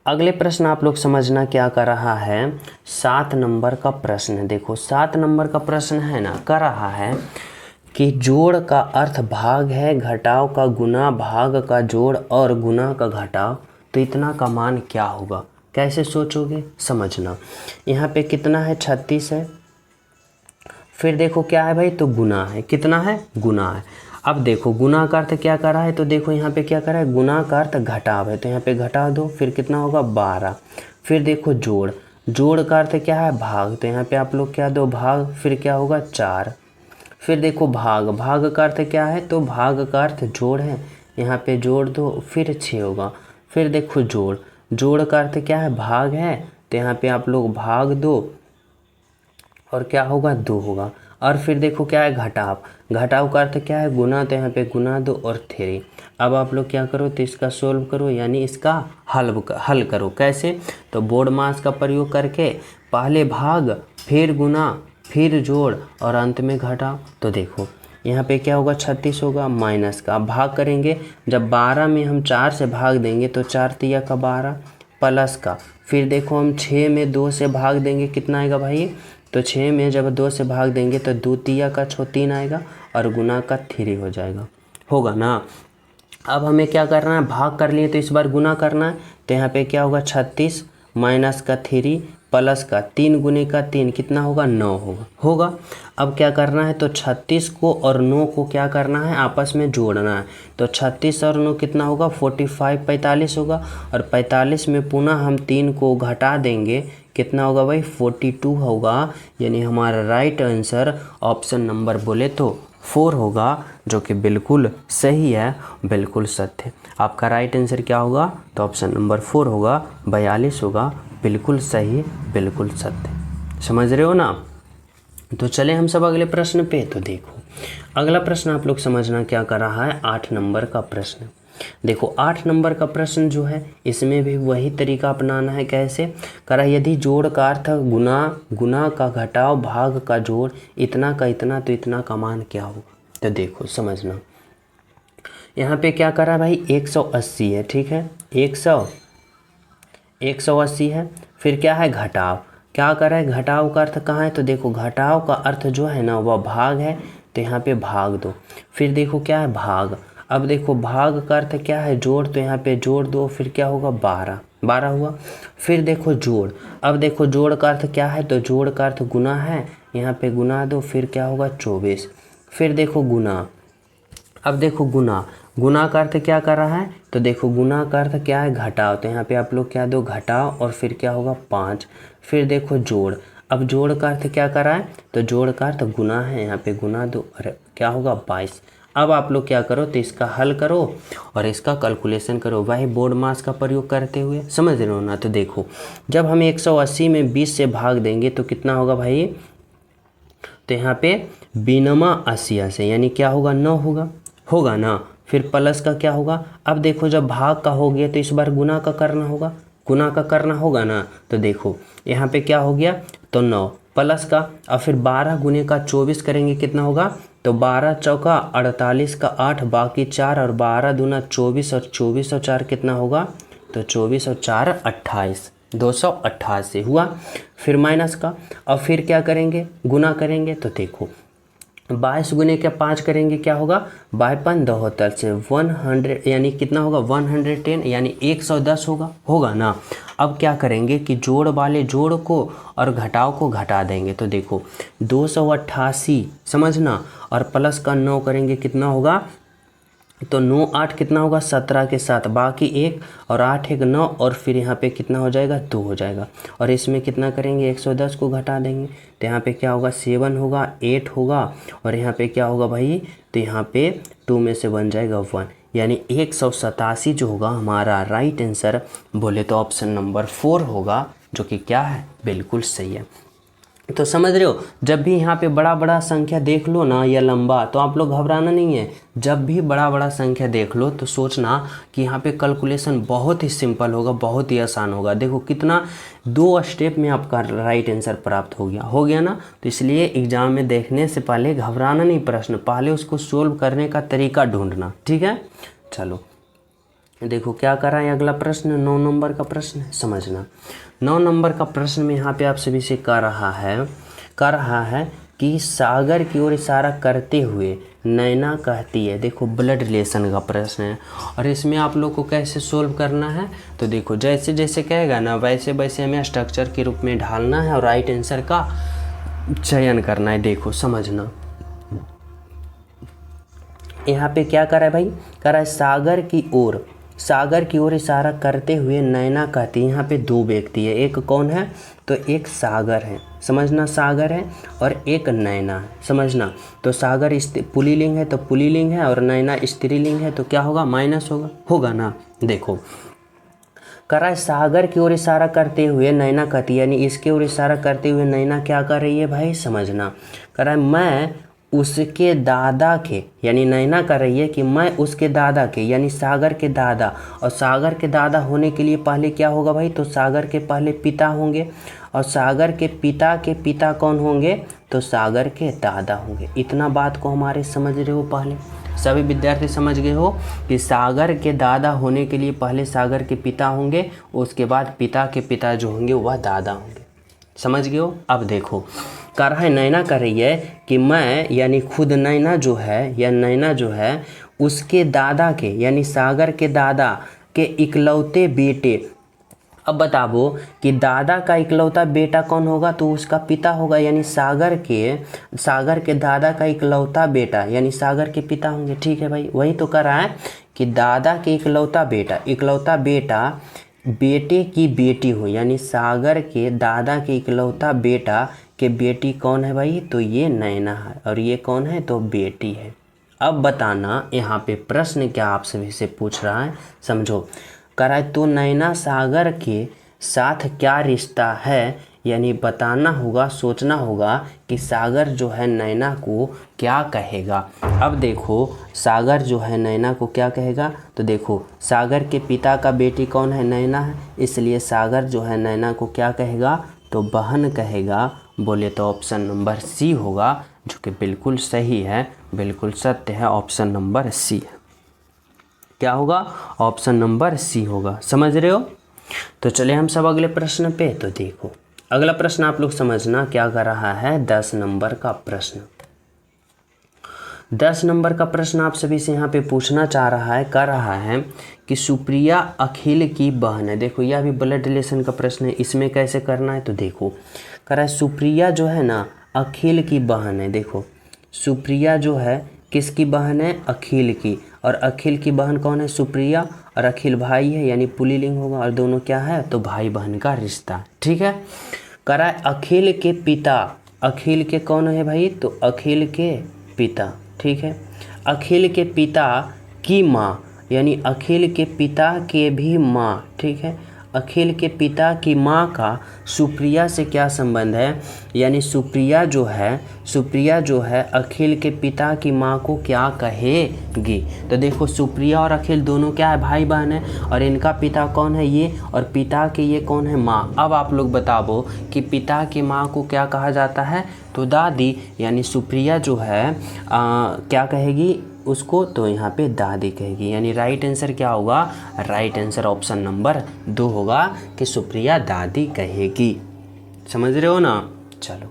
अगले प्रश्न आप लोग समझना क्या कर रहा है, 7 नंबर का प्रश्न। देखो 7 नंबर का प्रश्न है ना, कर रहा है कि जोड़ का अर्थ भाग है, घटाव का गुना, भाग का जोड़ और गुना का घटाव, तो इतना का मान क्या होगा? कैसे सोचोगे? समझना, यहाँ पे कितना है? 36 है। फिर देखो क्या है भाई? तो गुना है। कितना है? गुना है। अब देखो गुना का अर्थ क्या कर रहा है? तो देखो यहाँ पे क्या कर रहा है? गुना का अर्थ घटाव है, तो यहाँ पे घटा दो, फिर कितना होगा? 12। फिर देखो जोड़, जोड़ का अर्थ क्या है? भाग, तो यहाँ पे आप लोग क्या दो? भाग, फिर क्या होगा? 4। फिर देखो भाग, भाग का अर्थ क्या है? तो भाग का अर्थ जोड़ है, यहाँ पे जोड़ दो, फिर 6 होगा। फिर देखो जोड़, जोड़ का अर्थ क्या है? भाग है, तो यहाँ पे आप लोग भाग दो, और क्या होगा? 2 होगा। और फिर देखो क्या है? घटाव, घटाव का अर्थ क्या है? गुना, तो यहाँ पे गुना दो और 3। अब आप लोग क्या करो? तो इसका सोल्व करो, यानी इसका हल करो। कैसे? तो बोर्ड मास का प्रयोग करके पहले भाग, फिर गुना, फिर जोड़ और अंत में घटाव। तो देखो यहाँ पे क्या होगा? 36 होगा, माइनस का भाग करेंगे, जब 12 में हम 4 से भाग देंगे तो 4 तिया का 12, प्लस का, फिर देखो हम 6 में 2 से भाग देंगे, कितना आएगा भाई? तो 6 में जब 2 से भाग देंगे तो 2 तिया का 3 आएगा, और गुना का 3 हो जाएगा, होगा ना। अब हमें क्या करना है? भाग कर लिए तो इस बार गुना करना है, तो यहाँ पे क्या होगा? 36 माइनस का 3 प्लस का 3 गुने का 3, कितना होगा? 9 होगा। अब क्या करना है? तो 36 को और 9 को क्या करना है? आपस में जोड़ना है। तो 36 और 9 कितना होगा? 45, 45 होगा, और 45 में पुनः हम 3 को घटा देंगे, कितना होगा भाई? 42 होगा, यानी हमारा राइट आंसर ऑप्शन नंबर बोले तो 4 होगा, जो कि बिल्कुल सही है, बिल्कुल सत्य। आपका राइट आंसर क्या होगा? तो ऑप्शन नंबर 4 होगा, 42 होगा, बिल्कुल सही, बिल्कुल सत्य। समझ रहे हो ना? तो चले हम सब अगले प्रश्न पे। तो देखो अगला प्रश्न आप लोग समझना क्या कर रहा है, 8 नंबर का प्रश्न। देखो 8 नंबर का प्रश्न जो है, इसमें भी वही तरीका अपनाना है। कैसे करा? यदि जोड़ का अर्थ गुना, गुना का घटाव, भाग का जोड़, इतना का इतना, तो इतना का मान क्या होगा? तो देखो समझना, यहाँ पे क्या करा भाई? 180 है, ठीक है, 180 है। फिर क्या है? घटाव, क्या करा है? घटाव का अर्थ कहाँ है? तो देखो घटाव का अर्थ जो है ना, वह भाग है, तो यहाँ पे भाग दो। फिर देखो क्या है? भाग। अब देखो भाग का अर्थ क्या है? जोड़, तो यहाँ पे जोड़ दो, फिर क्या होगा? 12 हुआ। फिर देखो जोड़, अब देखो जोड़ का अर्थ क्या है? तो जोड़ का अर्थ गुना है, यहाँ पे गुना दो, फिर क्या होगा? 24। फिर देखो गुना, अब देखो गुना, गुना का अर्थ क्या कर रहा है? तो देखो गुना का अर्थ क्या है? घटाव, तो यहाँ पे आप लोग क्या दो? घटाव, और फिर क्या होगा? 5। फिर देखो जोड़, अब जोड़ का अर्थ क्या कर रहा है? तो जोड़ का अर्थ गुना है, यहाँ पे गुना दो, और क्या होगा? 22। अब आप लोग क्या करो? तो इसका हल करो और इसका कैलकुलेशन करो, वही बोर्ड मास का प्रयोग करते हुए। समझ रहे हो ना? तो देखो जब हम 180 में 20 से भाग देंगे तो कितना होगा भाई? तो यहाँ पे 92 80 से, यानी क्या होगा? 9 होगा ना। फिर प्लस का क्या होगा, अब देखो जब भाग का हो गया तो इस बार गुना का करना होगा, गुना का करना होगा ना। तो देखो यहाँ पे क्या हो गया, तो 9 प्लस का, और फिर 12 गुने का 24 करेंगे कितना होगा, तो 12 चौका 48 का 8 बाकी 4 और 12 दूना 24 और 24 और 4 कितना होगा, तो 24 और 4 28, 288 हुआ। फिर माइनस का, और फिर क्या करेंगे, गुना करेंगे। तो देखो 22 गुने के 5 करेंगे क्या होगा, 52 से 100 यानी कितना होगा 110 यानी 110 होगा ना। अब क्या करेंगे कि जोड़ वाले जोड़ को और घटाव को घटा देंगे। तो देखो 288 समझना, और प्लस का 9 करेंगे कितना होगा, तो 9 8 कितना होगा 17 के साथ बाकी 1 और 8 1 9 और फिर यहाँ पे कितना हो जाएगा 2 हो जाएगा। और इसमें कितना करेंगे 110 को घटा देंगे तो यहाँ पे क्या होगा 7 होगा 8 होगा और यहाँ पे क्या होगा भाई, तो यहाँ पे 2 में से बन जाएगा 1 यानी 187 जो होगा हमारा राइट आंसर बोले तो ऑप्शन नंबर 4 होगा, जो कि क्या है बिल्कुल सही है। तो समझ रहे हो, जब भी यहाँ पे बड़ा बड़ा संख्या देख लो ना या लंबा, तो आप लोग घबराना नहीं है। जब भी बड़ा बड़ा संख्या देख लो तो सोचना कि यहाँ पे कैलकुलेशन बहुत ही सिंपल होगा, बहुत ही आसान होगा। देखो कितना 2 स्टेप में आपका राइट आंसर प्राप्त हो गया ना। तो इसलिए एग्जाम में देखने से पहले घबराना नहीं, प्रश्न पहले उसको सोल्व करने का तरीका ढूंढना, ठीक है। चलो देखो क्या कर रहा है अगला प्रश्न, 9 नंबर का प्रश्न है, समझना। 9 नंबर का प्रश्न में यहाँ पे आप सभी से कर रहा है कि सागर की ओर इशारा करते हुए नैना कहती है। देखो ब्लड रिलेशन का प्रश्न है और इसमें आप लोग को कैसे सोल्व करना है, तो देखो जैसे जैसे कहेगा ना वैसे वैसे हमें स्ट्रक्चर के रूप में ढालना है और राइट आंसर का चयन करना है। देखो समझना, यहाँ पे क्या कर रहा है भाई, कर रहा है सागर की ओर इशारा करते हुए नैना कहती है। यहाँ पे 2 व्यक्ति है, एक कौन है, तो एक सागर है, समझना सागर है और एक नैना है, समझना। तो सागर पुल्लिंग है तो पुल्लिंग है और नैना स्त्रीलिंग है तो क्या होगा माइनस होगा ना। देखो करा है सागर की ओर इशारा करते हुए नैना कहती है, यानी इसके ओर इशारा करते हुए नैना क्या कर रही है भाई, समझना। करा है मैं उसके दादा के, यानी नैना कर रही है कि मैं उसके दादा के, यानी सागर के दादा, और सागर के दादा होने के लिए पहले क्या होगा भाई, तो सागर के पहले पिता होंगे और सागर के पिता कौन होंगे, तो सागर के दादा होंगे। इतना बात को हमारे समझ रहे हो, पहले सभी विद्यार्थी समझ गए हो कि सागर के दादा होने के लिए पहले सागर के पिता होंगे, उसके बाद पिता के पिता जो होंगे वह दादा होंगे, समझ गए हो। अब देखो कर रहा है नैना कर रही है कि मैं, यानी खुद नैना जो है या नैना जो है उसके दादा के, यानी सागर के दादा के इकलौते बेटे। अब बताओ कि दादा का इकलौता बेटा कौन होगा, तो उसका पिता होगा, यानी सागर के दादा का इकलौता बेटा यानी सागर के पिता होंगे, ठीक है भाई। वही तो कर रहा है कि दादा के इकलौता बेटा बेटे की बेटी हो, यानी सागर के दादा के इकलौता बेटा के बेटी कौन है भाई, तो ये नैना है और ये कौन है, तो बेटी है। अब बताना यहाँ पे प्रश्न क्या आप सभी से पूछ रहा है, समझो। करा है तो नैना सागर के साथ क्या रिश्ता है, यानी बताना होगा, सोचना होगा कि सागर जो है नैना को क्या कहेगा। अब देखो सागर जो है नैना को क्या कहेगा, तो देखो सागर के पिता का बेटी कौन है, नैना है, इसलिए सागर जो है नैना को क्या कहेगा, तो बहन कहेगा। बोले तो ऑप्शन नंबर सी होगा, जो कि बिल्कुल सही है, बिल्कुल सत्य है, ऑप्शन नंबर सी है। क्या होगा, ऑप्शन नंबर सी होगा, समझ रहे हो। तो चले हम सब अगले प्रश्न पे। तो देखो अगला प्रश्न आप लोग समझना क्या कर रहा है, 10 नंबर का प्रश्न। 10 नंबर का प्रश्न आप सभी से यहाँ पे पूछना चाह रहा है, कर रहा है कि सुप्रिया अखिल की बहन है। देखो यह भी ब्लड रिलेशन का प्रश्न है, इसमें कैसे करना है, तो देखो कर रहा है सुप्रिया जो है ना अखिल की बहन है। देखो सुप्रिया जो है किसकी बहन है, अखिल की, और अखिल की बहन कौन है, सुप्रिया, और अखिल भाई है यानी पुल्लिंग होगा, और दोनों क्या है, तो भाई बहन का रिश्ता, ठीक है। करा है अखिल के पिता, अखिल के कौन है भाई, तो अखिल के पिता, ठीक है। अखिल के पिता की माँ, यानी अखिल के पिता के भी माँ, ठीक है। अखिल के पिता की माँ का सुप्रिया से क्या संबंध है, यानी सुप्रिया जो है अखिल के पिता की माँ को क्या कहेगी। तो देखो सुप्रिया और अखिल दोनों क्या है, भाई बहन है, और इनका पिता कौन है ये, और पिता के ये कौन है, माँ। अब आप लोग बताओ कि पिता की माँ को क्या कहा जाता है, तो दादी, यानी सुप्रिया जो है क्या कहेगी उसको, तो यहाँ पे दादी कहेगी। यानी राइट आंसर क्या होगा, राइट आंसर ऑप्शन नंबर 2 होगा कि सुप्रिया दादी कहेगी। समझ रहे हो ना। चलो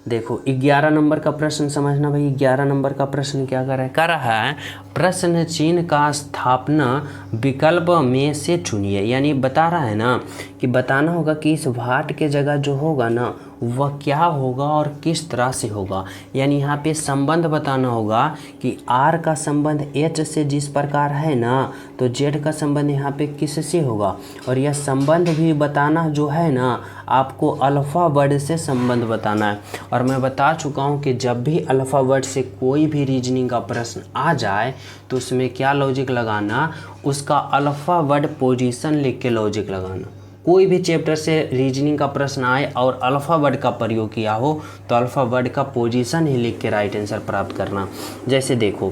देखो 11 नंबर का प्रश्न समझना भाई। 11 नंबर का प्रश्न क्या कर रहा है, प्रश्न चिन्ह का स्थापना विकल्प में से चुनिए। यानी बता रहा है ना कि बताना होगा कि इस वाट के जगह जो होगा ना वह क्या होगा और किस तरह से होगा। यानी यहाँ पे संबंध बताना होगा कि R का संबंध H से जिस प्रकार है ना, तो Z का संबंध यहाँ पे किससे होगा। और यह संबंध भी बताना जो है ना, आपको अल्फ़ा वर्ड से संबंध बताना है। और मैं बता चुका हूँ कि जब भी अल्फ़ा वर्ड से कोई भी रीजनिंग का प्रश्न आ जाए तो उसमें क्या लॉजिक लगाना, उसका अल्फ़ा वर्ड पोजीशन लिख के लॉजिक लगाना। कोई भी चैप्टर से रीजनिंग का प्रश्न आए और अल्फ़ा वर्ड का प्रयोग किया हो तो अल्फ़ा वर्ड का पोजीशन ही लिख के राइट आंसर प्राप्त करना। जैसे देखो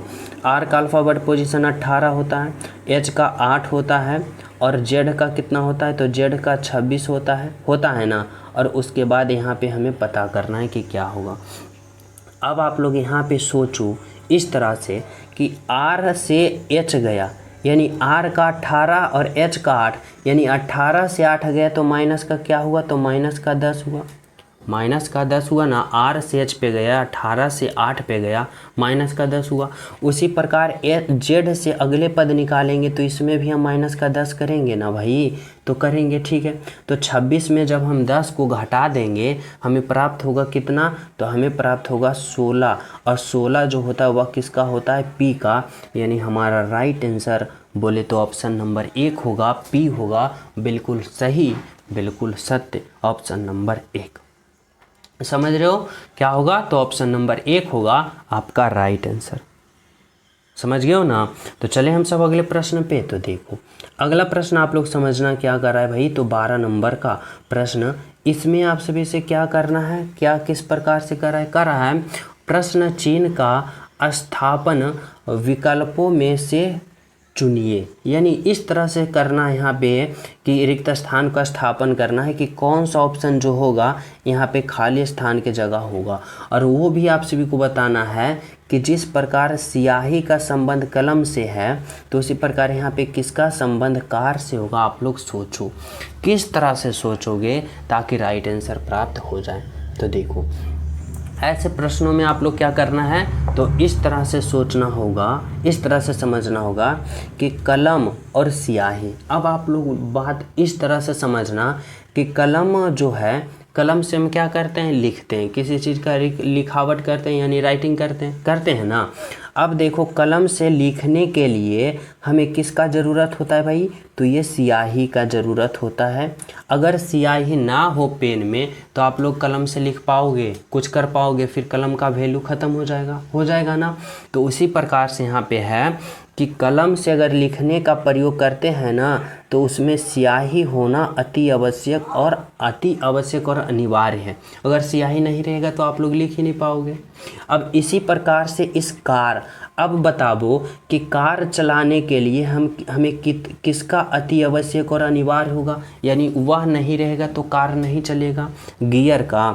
R का अल्फ़ा वर्ड पोजीशन 18 होता है, H का 8 होता है, और Z का कितना होता है, तो Z का 26 होता है ना। और उसके बाद यहाँ पे हमें पता करना है कि क्या होगा। अब आप लोग यहाँ पे सोचो इस तरह से कि R से H गया, यानी R का 18 और H का 8, यानी 18 से 8 गया तो माइनस का क्या हुआ, तो माइनस का 10 हुआ। माइनस का 10 हुआ ना, R से H पे गया, 18 से 8 पे गया, माइनस का 10 हुआ। उसी प्रकार Z से अगले पद निकालेंगे तो इसमें भी हम माइनस का 10 करेंगे ना भाई, तो करेंगे, ठीक है। तो 26 में जब हम 10 को घटा देंगे हमें प्राप्त होगा कितना, तो हमें प्राप्त होगा 16। और 16 जो होता है वह किसका होता है, P का। यानी हमारा राइट आंसर बोले तो ऑप्शन नंबर 1 होगा, P होगा। बिल्कुल सही, बिल्कुल सत्य, ऑप्शन नंबर 1। समझ रहे हो क्या होगा, तो ऑप्शन नंबर 1 होगा आपका राइट आंसर। समझ गए हो ना। तो चले हम सब अगले प्रश्न पे। तो देखो अगला प्रश्न आप लोग समझना क्या कर रहा है भाई, तो 12 नंबर का प्रश्न। इसमें आप सभी से क्या करना है, क्या किस प्रकार से कर रहा है प्रश्न चिन्ह का स्थापन विकल्पों में से चुनिए। यानी इस तरह से करना है यहाँ पे कि रिक्त स्थान का स्थापन करना है कि कौन सा ऑप्शन जो होगा यहाँ पे खाली स्थान के जगह होगा। और वो भी आप सभी को बताना है कि जिस प्रकार स्याही का संबंध कलम से है तो उसी प्रकार यहाँ पे किसका संबंध कार से होगा। आप लोग सोचो किस तरह से सोचोगे ताकि राइट आंसर प्राप्त हो जाए। तो देखो ऐसे प्रश्नों में आप लोग क्या करना है, तो इस तरह से सोचना होगा, इस तरह से समझना होगा कि कलम और स्याही। अब आप लोग बात इस तरह से समझना कि कलम जो है, कलम से हम क्या करते हैं, लिखते हैं, किसी चीज़ का लिखावट करते हैं यानी राइटिंग करते हैं ना। अब देखो कलम से लिखने के लिए हमें किसका ज़रूरत होता है भाई, तो ये स्याही का ज़रूरत होता है। अगर स्याही ना हो पेन में तो आप लोग कलम से लिख पाओगे, कुछ कर पाओगे, फिर कलम का वैल्यू ख़त्म हो जाएगा ना। तो उसी प्रकार से यहाँ पे है कि कलम से अगर लिखने का प्रयोग करते हैं ना तो उसमें स्याही होना अति आवश्यक और अनिवार्य है। अगर स्याही नहीं रहेगा तो आप लोग लिख ही नहीं पाओगे। अब इसी प्रकार से इस कार, अब बताओ कि कार चलाने के लिए हमें किसका अति आवश्यक और अनिवार्य होगा, यानी वह नहीं रहेगा तो कार नहीं चलेगा। गियर का,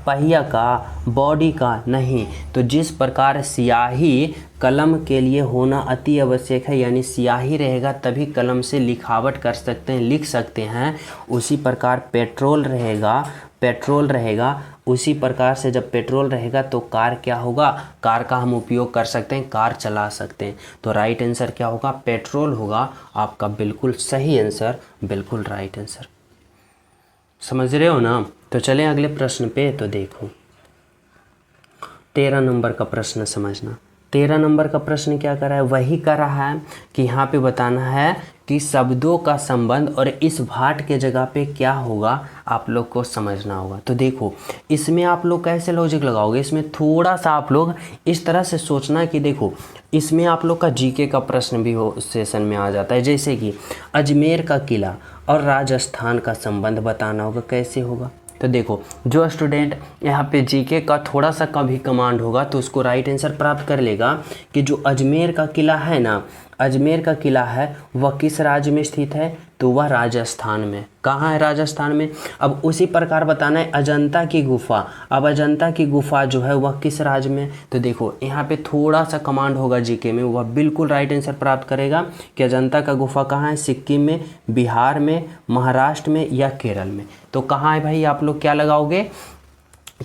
पहिया का, बॉडी का नहीं। तो जिस प्रकार स्याही कलम के लिए होना अति आवश्यक है, यानी स्याही रहेगा तभी कलम से लिखावट कर सकते हैं, लिख सकते हैं। उसी प्रकार पेट्रोल रहेगा। उसी प्रकार से जब पेट्रोल रहेगा तो कार क्या होगा, कार का हम उपयोग कर सकते हैं, कार चला सकते हैं। तो राइट आंसर क्या होगा, पेट्रोल होगा आपका बिल्कुल सही आंसर, बिल्कुल राइट आंसर। समझ रहे हो ना। तो चलें अगले प्रश्न पे। तो देखो 13 नंबर का प्रश्न समझना। 13 नंबर का प्रश्न क्या कर रहा है, वही कर रहा है कि यहाँ पे बताना है कि शब्दों का संबंध और इस भाट के जगह पे क्या होगा आप लोग को समझना होगा। तो देखो इसमें आप लोग कैसे लॉजिक लगाओगे, इसमें थोड़ा सा आप लोग इस तरह से सोचना कि देखो इसमें आप लोग का जीके का प्रश्न भी हो सेशन में आ जाता है, जैसे कि अजमेर का किला और राजस्थान का संबंध बताना होगा, कैसे होगा। तो देखो जो स्टूडेंट यहाँ पे जीके का थोड़ा सा कभी कमांड होगा तो उसको राइट आंसर प्राप्त कर लेगा कि जो अजमेर का किला है ना, अजमेर का किला है वह किस राज्य में स्थित है, तो वह राजस्थान में। कहाँ है, राजस्थान में। अब उसी प्रकार बताना है अजंता की गुफा, अब अजंता की गुफा जो है वह किस राज्य में। तो देखो यहाँ पे थोड़ा सा कमांड होगा जीके में, वह बिल्कुल राइट आंसर प्राप्त करेगा कि अजंता का गुफा कहाँ है, सिक्किम में, बिहार में, महाराष्ट्र में या केरल में। तो कहाँ है भाई, आप लोग क्या लगाओगे।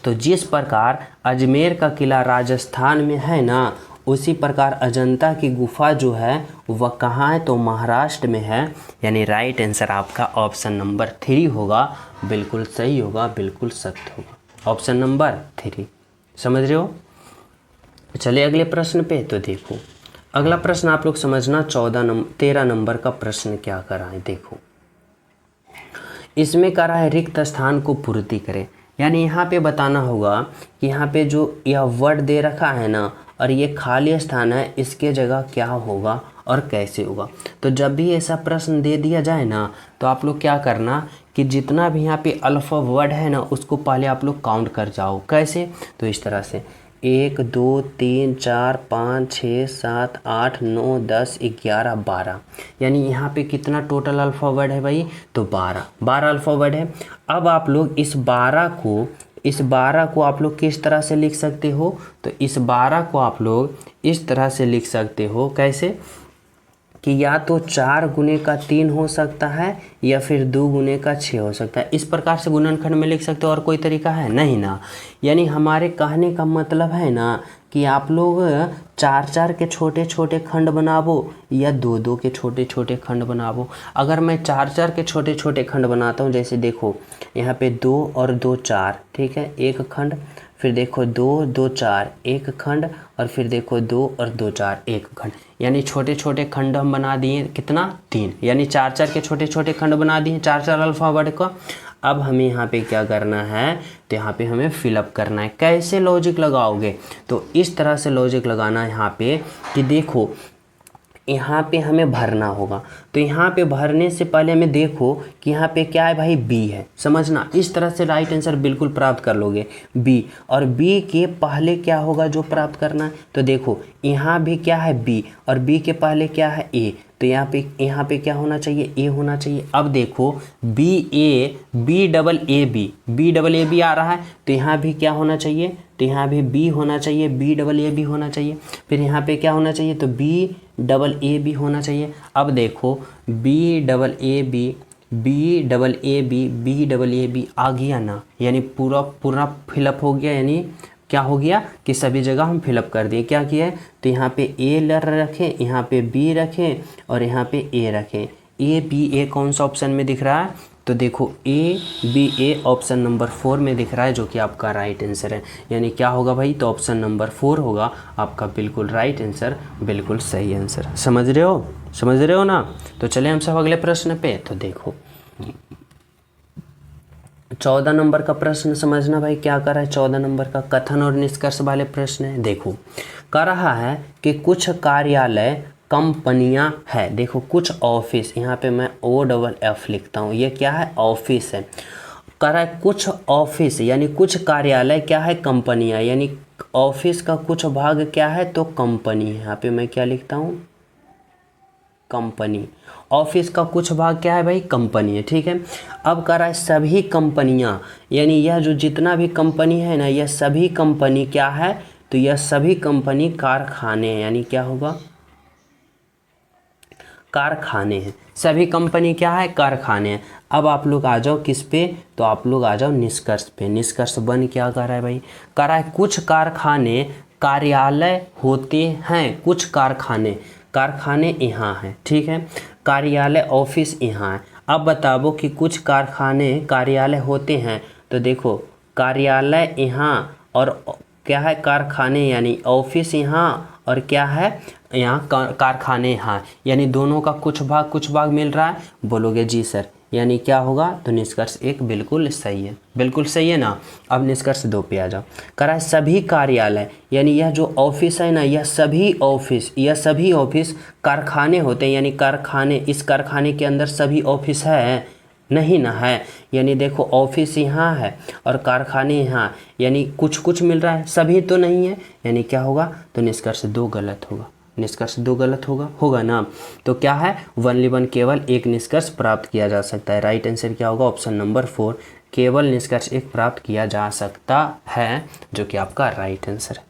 तो जिस प्रकार अजमेर का किला राजस्थान में है ना, उसी प्रकार अजंता की गुफा जो है वह कहाँ है, तो महाराष्ट्र में है। यानी राइट आंसर आपका ऑप्शन नंबर 3 होगा, बिल्कुल सही होगा, बिल्कुल सत्य होगा, ऑप्शन नंबर 3। समझ रहे हो। चलिए अगले प्रश्न पे। तो देखो अगला प्रश्न आप लोग समझना 13 नंबर का प्रश्न क्या करा है। देखो इसमें करा है रिक्त स्थान को पूर्ति करें। यानी यहाँ पे बताना होगा कि यहाँ पे जो यह वर्ड दे रखा है ना और ये खाली स्थान है, इसके जगह क्या होगा और कैसे होगा। तो जब भी ऐसा प्रश्न दे दिया जाए ना तो आप लोग क्या करना कि जितना भी यहाँ पे अल्फा वर्ड है ना उसको पहले आप लोग काउंट कर जाओ। कैसे, तो इस तरह से 1 2 3 4 5 6 7 8 9 10 11 12। यानी यहाँ पे कितना टोटल अल्फा वर्ड है भाई, तो 12 अल्फा वर्ड है। अब आप लोग इस 12 को आप लोग किस तरह से लिख सकते हो, तो इस 12 को आप लोग इस तरह से लिख सकते हो। कैसे, कि या तो 4 गुने का 3 हो सकता है या फिर 2 गुने का 6 हो सकता है। इस प्रकार से गुणनखंड में लिख सकते हो। और कोई तरीका है नहीं ना। यानी हमारे कहने का मतलब है ना कि आप लोग 4 के छोटे छोटे खंड बनावो या 2 के छोटे छोटे खंड बनावो। अगर मैं 4 के छोटे छोटे खंड बनाता हूँ, जैसे देखो यहाँ पे 2 और 2 4, ठीक है, एक खंड, फिर देखो 2 2 4 एक खंड, और फिर देखो 2 और 2 4 एक खंड। यानी छोटे छोटे खंड हम बना दिए कितना, 3। यानी 4 के छोटे छोटे खंड बना दिए 4 अल्फा वर्ड का। अब हमें यहाँ पे क्या करना है, तो यहाँ पे हमें फिलअप करना है। कैसे लॉजिक लगाओगे, तो इस तरह से लॉजिक लगाना है यहाँ पे कि देखो यहाँ पे हमें भरना होगा। तो यहाँ पे भरने से पहले हमें देखो कि यहाँ पे क्या है भाई, बी है। समझना, इस तरह से राइट आंसर बिल्कुल प्राप्त कर लोगे, बी। और बी के पहले क्या होगा जो प्राप्त करना है, तो देखो यहाँ भी क्या है, बी, और बी के पहले क्या है, ए। तो यहाँ पे क्या होना चाहिए, ए होना चाहिए। अब देखो बी डबल ए बी आ रहा है, तो यहाँ भी क्या होना चाहिए, तो यहाँ भी बी होना चाहिए, बी डबल ए बी होना चाहिए। फिर यहाँ पे क्या होना चाहिए, तो बी डबल ए बी होना चाहिए। अब देखो बी डबल ए बी आ गया ना, यानी पूरा फिलअप हो गया। यानी क्या हो गया कि सभी जगह हम फिलअप कर दिए। क्या किया है, तो यहाँ पे ए रखें, यहाँ पे बी रखें और यहाँ पे ए रखें। ए कौन सा ऑप्शन में दिख रहा है, तो देखो ए ऑप्शन नंबर 4 में दिख रहा है, जो कि आपका राइट आंसर है। यानी क्या होगा भाई, तो ऑप्शन नंबर 4 होगा आपका बिल्कुल राइट आंसर, बिल्कुल सही आंसर। समझ रहे हो ना। तो चले हम सब अगले प्रश्न पे। तो देखो 14 नंबर का प्रश्न समझना भाई, क्या कर रहा है। 14 नंबर का कथन और निष्कर्ष वाले प्रश्न है। देखो कह रहा है कि कुछ कार्यालय कंपनियां है। देखो कुछ ऑफिस, यहाँ पे मैं OFF लिखता हूँ, ये क्या है, ऑफिस है। कह रहा है कुछ ऑफिस यानी कुछ कार्यालय क्या है, कंपनियां। यानी ऑफिस का कुछ भाग क्या है, तो कंपनी है। यहाँ पे मैं क्या लिखता हूँ, कंपनी। ऑफिस का कुछ भाग क्या है भाई, कंपनी है, ठीक है। अब कह रहा है सभी कंपनियां, यानी यह जो जितना भी कंपनी है ना, यह सभी कंपनी क्या है, तो यह सभी कंपनी कारखाने हैं। यानी क्या होगा, कारखाने हैं। सभी कंपनी क्या है, कारखाने हैं। अब आप लोग आ जाओ किस पे, तो आप लोग आ जाओ निष्कर्ष पे। निष्कर्ष बन क्या कर रहा है भाई, कह रहा है कुछ कारखाने कार्यालय होते हैं। कुछ कारखाने यहाँ हैं, ठीक है, कार्यालय ऑफिस यहाँ है। अब बताओ कि कुछ कारखाने कार्यालय होते हैं, तो देखो कार्यालय यहाँ और क्या है, कारखाने यानी ऑफिस यहाँ, और क्या है, यहाँ कारखाने हैं, यानी दोनों का कुछ भाग मिल रहा है, बोलोगे जी सर, यानी क्या होगा, तो निष्कर्ष 1 बिल्कुल सही है, बिल्कुल सही है ना। अब निष्कर्ष 2 पे आ जाओ। करा है सभी कार्यालय, यानी यह जो ऑफिस है ना, यह सभी ऑफिस कारखाने होते हैं, यानी कारखाने, इस कारखाने के अंदर सभी ऑफिस है नहीं ना है, यानी देखो ऑफिस यहाँ है और कारखाने यहाँ, यानी कुछ मिल रहा है, सभी तो नहीं है, यानी क्या होगा, तो निष्कर्ष 2 गलत होगा, निष्कर्ष 2 गलत होगा ना। तो क्या है, ओनली वन, केवल एक निष्कर्ष प्राप्त किया जा सकता है। राइट आंसर क्या होगा, ऑप्शन नंबर 4, केवल निष्कर्ष 1 प्राप्त किया जा सकता है, जो कि आपका राइट आंसर है।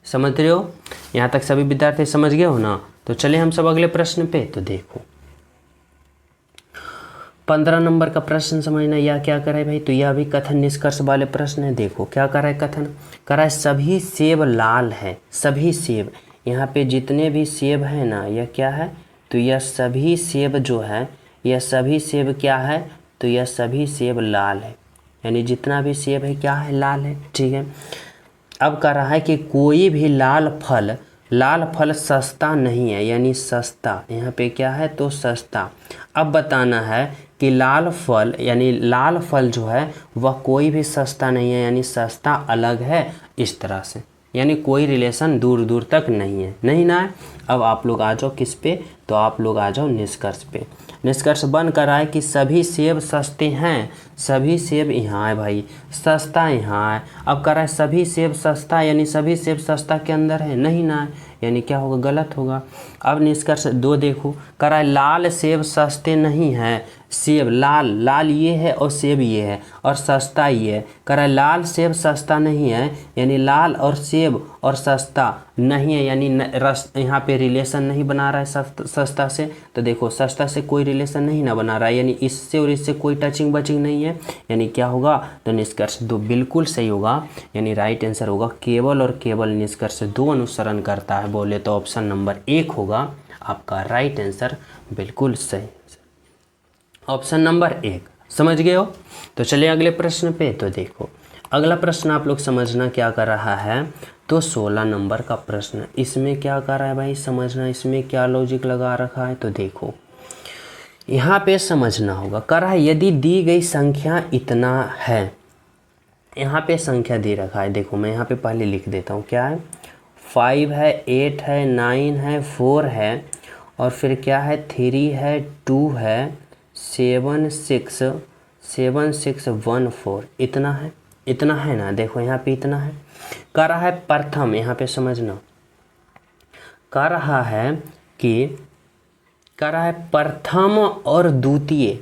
समझ रहे हो, यहाँ तक सभी विद्यार्थी समझ गए हो ना। तो चलिए हम सब अगले प्रश्न पे। तो देखो 15 नंबर का प्रश्न समझना, यह क्या करे भाई, तो यह भी कथन निष्कर्ष वाले प्रश्न है। देखो क्या कर रहा है, कथन कर रहा है सभी सेब लाल है, सभी सेब, यहाँ पे जितने भी सेब है ना, यह क्या है, तो यह सभी सेब जो है, यह सभी सेब क्या है, तो यह सभी सेब लाल है, यानी जितना भी सेब है क्या है, लाल है, ठीक है। अब कह रहा है कि कोई भी लाल फल सस्ता नहीं है, यानी सस्ता, यहाँ पे क्या है, तो सस्ता। अब बताना है कि लाल फल, यानी लाल फल जो है वह कोई भी सस्ता नहीं है, यानी सस्ता अलग है, इस तरह से, यानी कोई रिलेशन दूर दूर तक नहीं है, नहीं ना है। अब आप लोग आ जाओ किस पे, तो आप लोग आ जाओ निष्कर्ष पे। निष्कर्ष बन कर आए कि सभी सेब सस्ते हैं, सभी सेब यहाँ है भाई, सस्ता यहाँ है। अब कह रहा है सभी सेब सस्ता, यानी सभी सेब सस्ता के अंदर है, नहीं ना है, यानी क्या होगा, गलत होगा। अब निष्कर्ष 2 देखो, कह रहा है लाल सेब सस्ते नहीं हैं, सेब लाल ये है और सेब ये है और सस्ता ये है। कह रहा है लाल सेब सस्ता नहीं है, यानी लाल और सेब और सस्ता नहीं है, यानी यहाँ पे रिलेशन नहीं बना रहा है सस्ता से। तो देखो सस्ता से कोई रिलेशन नहीं ना बना रहा है, यानी इससे और इससे कोई टचिंग बचिंग नहीं है, यानी क्या होगा, तो निष्कर्ष 2 बिल्कुल सही होगा, यानी राइट आंसर होगा केवल और केवल निष्कर्ष 2 अनुसरण करता है, बोले तो ऑप्शन नंबर 1 होगा आपका राइट आंसर, बिल्कुल सही, ऑप्शन नंबर 1। समझ गए हो। तो चलिए अगले प्रश्न पे। तो देखो अगला प्रश्न आप लोग समझना क्या कर रहा है, तो 16 नंबर का प्रश्न, इसमें क्या कर रहा है भाई, समझना इसमें क्या लॉजिक लगा रखा है। तो देखो यहाँ पे समझना होगा, कर रहा है यदि दी गई संख्या इतना है, यहाँ पे संख्या दे रखा है, देखो मैं यहाँ पे पहले लिख देता हूँ, क्या है, 5 है, 8 है, 9 है, 4 है, और फिर क्या है, 3 है, 2 है, 7 6 1 4, इतना है ना। देखो यहाँ पे इतना है, कह रहा है प्रथम, यहाँ पे समझना, कह रहा है कि प्रथम और द्वितीय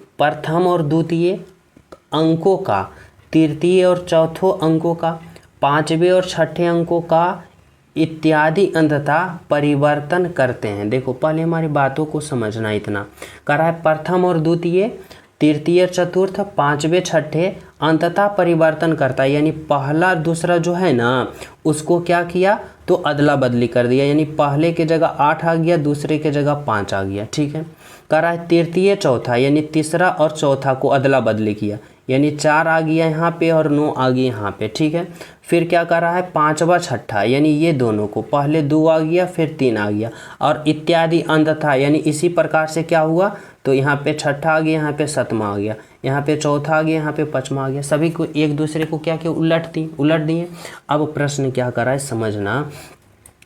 अंकों का, तृतीय और चौथे अंकों का, पांचवें और छठे अंकों का इत्यादि अंततः परिवर्तन करते हैं। देखो पहले हमारी बातों को समझना, इतना कह रहा है प्रथम और द्वितीय, तृतीय चतुर्थ, पांचवें छठे अंततः परिवर्तन करता है, यानी पहला दूसरा जो है ना उसको क्या किया, तो अदला बदली कर दिया, यानी पहले के जगह 8 आ गया, दूसरे के जगह 5 आ गया, ठीक है। कह रहा है तृतीय चौथा, यानी तीसरा और चौथा को अदला बदली किया, यानी 4 आ गया यहाँ पे और 9 आ गई यहाँ पे, ठीक है। फिर क्या कर रहा है पांचवा छठा, यानी ये दोनों को, पहले 2 आ गया फिर 3 आ गया, और इत्यादि अंततः, यानी इसी प्रकार से क्या हुआ, तो यहाँ पे छठा आ गया, यहाँ पे सतमा आ गया, यहाँ पे चौथा आ गया, यहाँ पे पांचवा आ गया, सभी को एक दूसरे को क्या किया, उलट दिए। अब प्रश्न क्या कर रहा है समझना,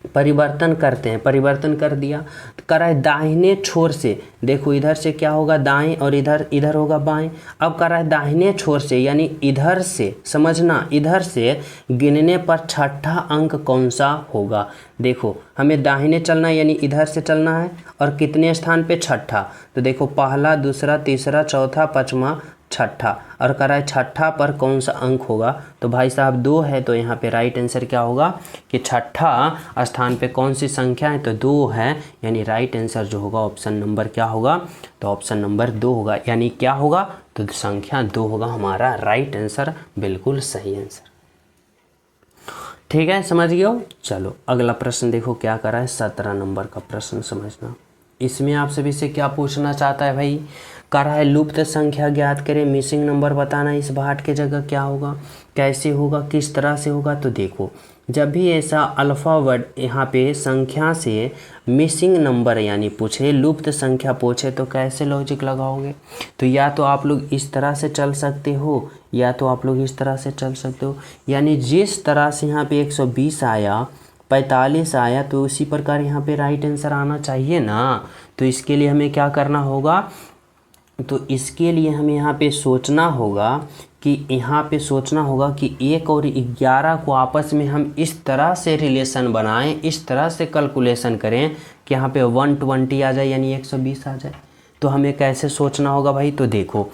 परिवर्तन करते हैं, परिवर्तन कर दिया, तो कर रहा है दाहिने छोर से, देखो इधर से क्या होगा दाएं और इधर होगा बाएं। अब कर रहा है दाहिने छोर से, यानी इधर से, समझना इधर से गिनने पर छठा अंक कौन सा होगा। देखो हमें दाहिने चलना है, यानी इधर से चलना है, और कितने स्थान पे, छठा। तो देखो पहला, दूसरा, तीसरा, चौथा, पांचवा, छठा, और कह रहा है छठा पर कौन सा अंक होगा, तो भाई साहब 2 है, तो यहाँ पे राइट आंसर क्या होगा कि छठा स्थान पे कौन सी संख्या है, तो 2 है, यानी राइट आंसर जो होगा ऑप्शन नंबर क्या होगा, तो ऑप्शन नंबर 2 होगा, यानी क्या होगा, तो संख्या 2 होगा हमारा राइट आंसर, बिल्कुल सही आंसर, ठीक है, समझ गए हो। चलो अगला प्रश्न देखो क्या करा है, 17 नंबर का प्रश्न समझना, इसमें आप सभी से क्या पूछना चाहता है भाई, कह रहा है लुप्त संख्या ज्ञात करें, मिसिंग नंबर बताना, इस 62 के जगह क्या होगा, कैसे होगा, किस तरह से होगा। तो देखो जब भी ऐसा अल्फ़ा वर्ड यहाँ पे संख्या से मिसिंग नंबर यानी पूछे, लुप्त संख्या पूछे, तो कैसे लॉजिक लगाओगे। तो या तो आप लोग इस तरह से चल सकते हो या तो आप लोग इस तरह से चल सकते हो। यानी जिस तरह से यहाँ पे 120 आया, 45 आया, तो उसी प्रकार यहाँ पे राइट आंसर आना चाहिए ना। तो इसके लिए हमें क्या करना होगा, तो इसके लिए हमें यहाँ पे सोचना होगा कि यहाँ पे सोचना होगा कि 1 और 11 को आपस में हम इस तरह से रिलेशन बनाएं, इस तरह से कैलकुलेशन करें कि यहाँ पे 120 आ जाए यानी 120 आ जाए। तो हमें कैसे सोचना होगा भाई, तो देखो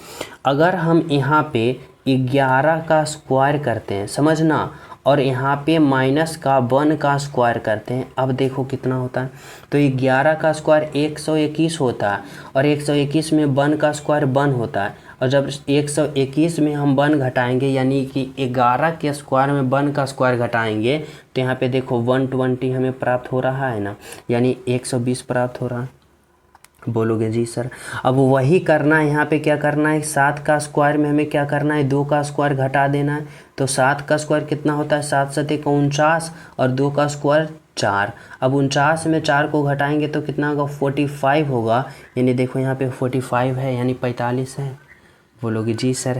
अगर हम यहाँ पे 11 का स्क्वायर करते हैं, समझना, और यहाँ पे माइनस का 1 का स्क्वायर करते हैं, अब देखो कितना होता है। तो 11 का स्क्वायर 121 होता है और 121 में 1 का स्क्वायर 1 होता है, और जब 121 में हम 1 घटाएंगे यानी कि 11 के स्क्वायर में 1 का स्क्वायर घटाएंगे, तो यहाँ पे देखो 120 हमें प्राप्त हो रहा है ना, यानी 120 प्राप्त हो रहा है। बोलोगे जी सर। अब वही करना है, यहाँ पे क्या करना है, 7 का स्क्वायर में हमें क्या करना है, 2 का स्क्वायर घटा देना है। तो 7 का स्क्वायर कितना होता है, 7 7 49 और 2 का स्क्वायर 4। अब 49 में 4 को घटाएंगे तो कितना होगा, 45 होगा। यानी देखो यहाँ पे 45 है यानी 45 है। बोलोगे जी सर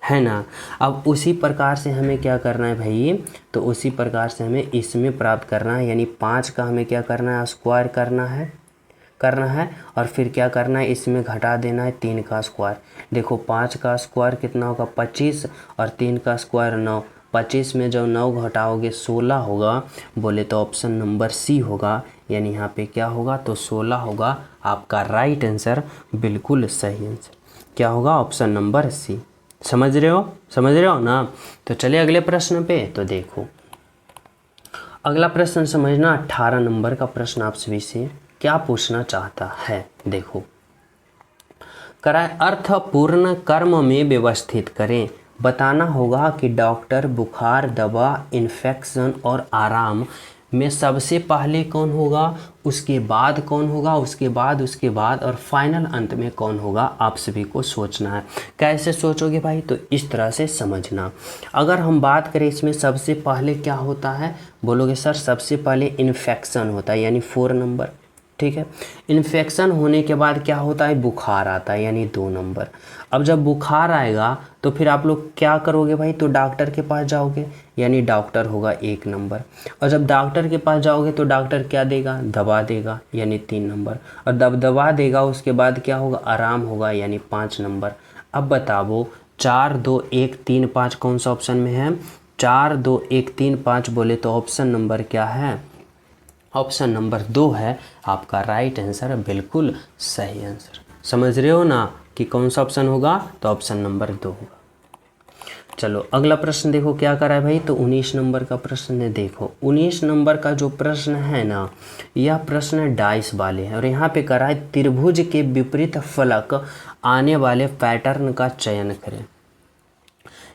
है ना। अब उसी प्रकार से हमें क्या करना है भाई, तो उसी प्रकार से हमें इसमें प्राप्त करना है, यानी 5 का हमें क्या करना है, स्क्वायर करना है और फिर क्या करना है, इसमें घटा देना है 3 का स्क्वायर। देखो 5 का स्क्वायर कितना होगा, 25, और 3 का स्क्वायर 9। 25 में जब 9 घटाओगे 16 होगा। बोले तो ऑप्शन नंबर सी होगा, यानी यहाँ पे क्या होगा, तो 16 होगा आपका राइट आंसर, बिल्कुल सही आंसर क्या होगा, ऑप्शन नंबर सी। समझ रहे हो ना। तो चलिए अगले प्रश्न पे। तो देखो अगला प्रश्न समझना, 18 नंबर का प्रश्न आप सभी से क्या पूछना चाहता है। देखो कराए अर्थपूर्ण कर्म में व्यवस्थित करें। बताना होगा कि डॉक्टर, बुखार, दवा, इन्फेक्शन और आराम में सबसे पहले कौन होगा, उसके बाद कौन होगा, उसके बाद और फाइनल अंत में कौन होगा। आप सभी को सोचना है। कैसे सोचोगे भाई, तो इस तरह से समझना। अगर हम बात करें इसमें सबसे पहले क्या होता है, बोलोगे सर सबसे पहले इन्फेक्शन होता है यानी 4 नंबर, ठीक है। इन्फेक्शन होने के बाद क्या होता है, बुखार आता है यानी 2 नंबर। अब जब बुखार आएगा तो फिर आप लोग क्या करोगे भाई, तो डॉक्टर के पास जाओगे यानी डॉक्टर होगा 1 नंबर। और जब डॉक्टर के पास जाओगे तो डॉक्टर क्या देगा, दवा देगा यानी 3 नंबर। और जब दवा देगा उसके बाद क्या होगा, आराम होगा यानी 5 नंबर। अब बताओ 4 2 1 3 5 कौन सा ऑप्शन में है, 4 2 1 3 5 बोले तो ऑप्शन नंबर क्या है, ऑप्शन नंबर 2 है आपका राइट आंसर, बिल्कुल सही आंसर। समझ रहे हो ना कि कौन सा ऑप्शन होगा, तो ऑप्शन नंबर 2 होगा। चलो अगला प्रश्न देखो क्या करा है भाई, तो 19 नंबर का प्रश्न है। देखो 19 नंबर का जो प्रश्न है ना, यह प्रश्न डाइस वाले है और यहाँ पे करा है त्रिभुज के विपरीत फलक आने वाले पैटर्न का चयन करें।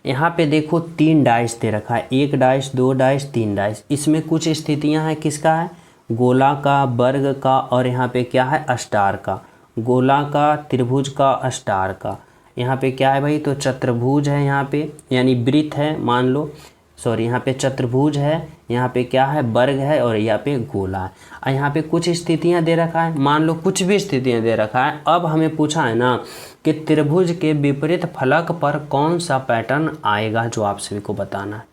यहाँ पे देखो 3 डाइस दे रखा है, 1 डाइस 2 डाइस 3 डाइस। इसमें कुछ स्थितियाँ हैं, किसका है, गोला का, वर्ग का, और यहाँ पे क्या है, स्टार का। गोला का, त्रिभुज का, स्टार का। यहाँ पे क्या है भाई, तो चतुर्भुज है यहाँ पे, यानी वृत्त है मान लो, सॉरी यहाँ पे चतुर्भुज है, यहाँ पे क्या है, वर्ग है, और यहाँ पे गोला है। और यहाँ पे कुछ स्थितियाँ दे रखा है, मान लो कुछ भी स्थितियाँ दे रखा है। अब हमें पूछा है ना कि त्रिभुज के विपरीत फलक पर कौन सा पैटर्न आएगा, जो आप सभी को बताना है।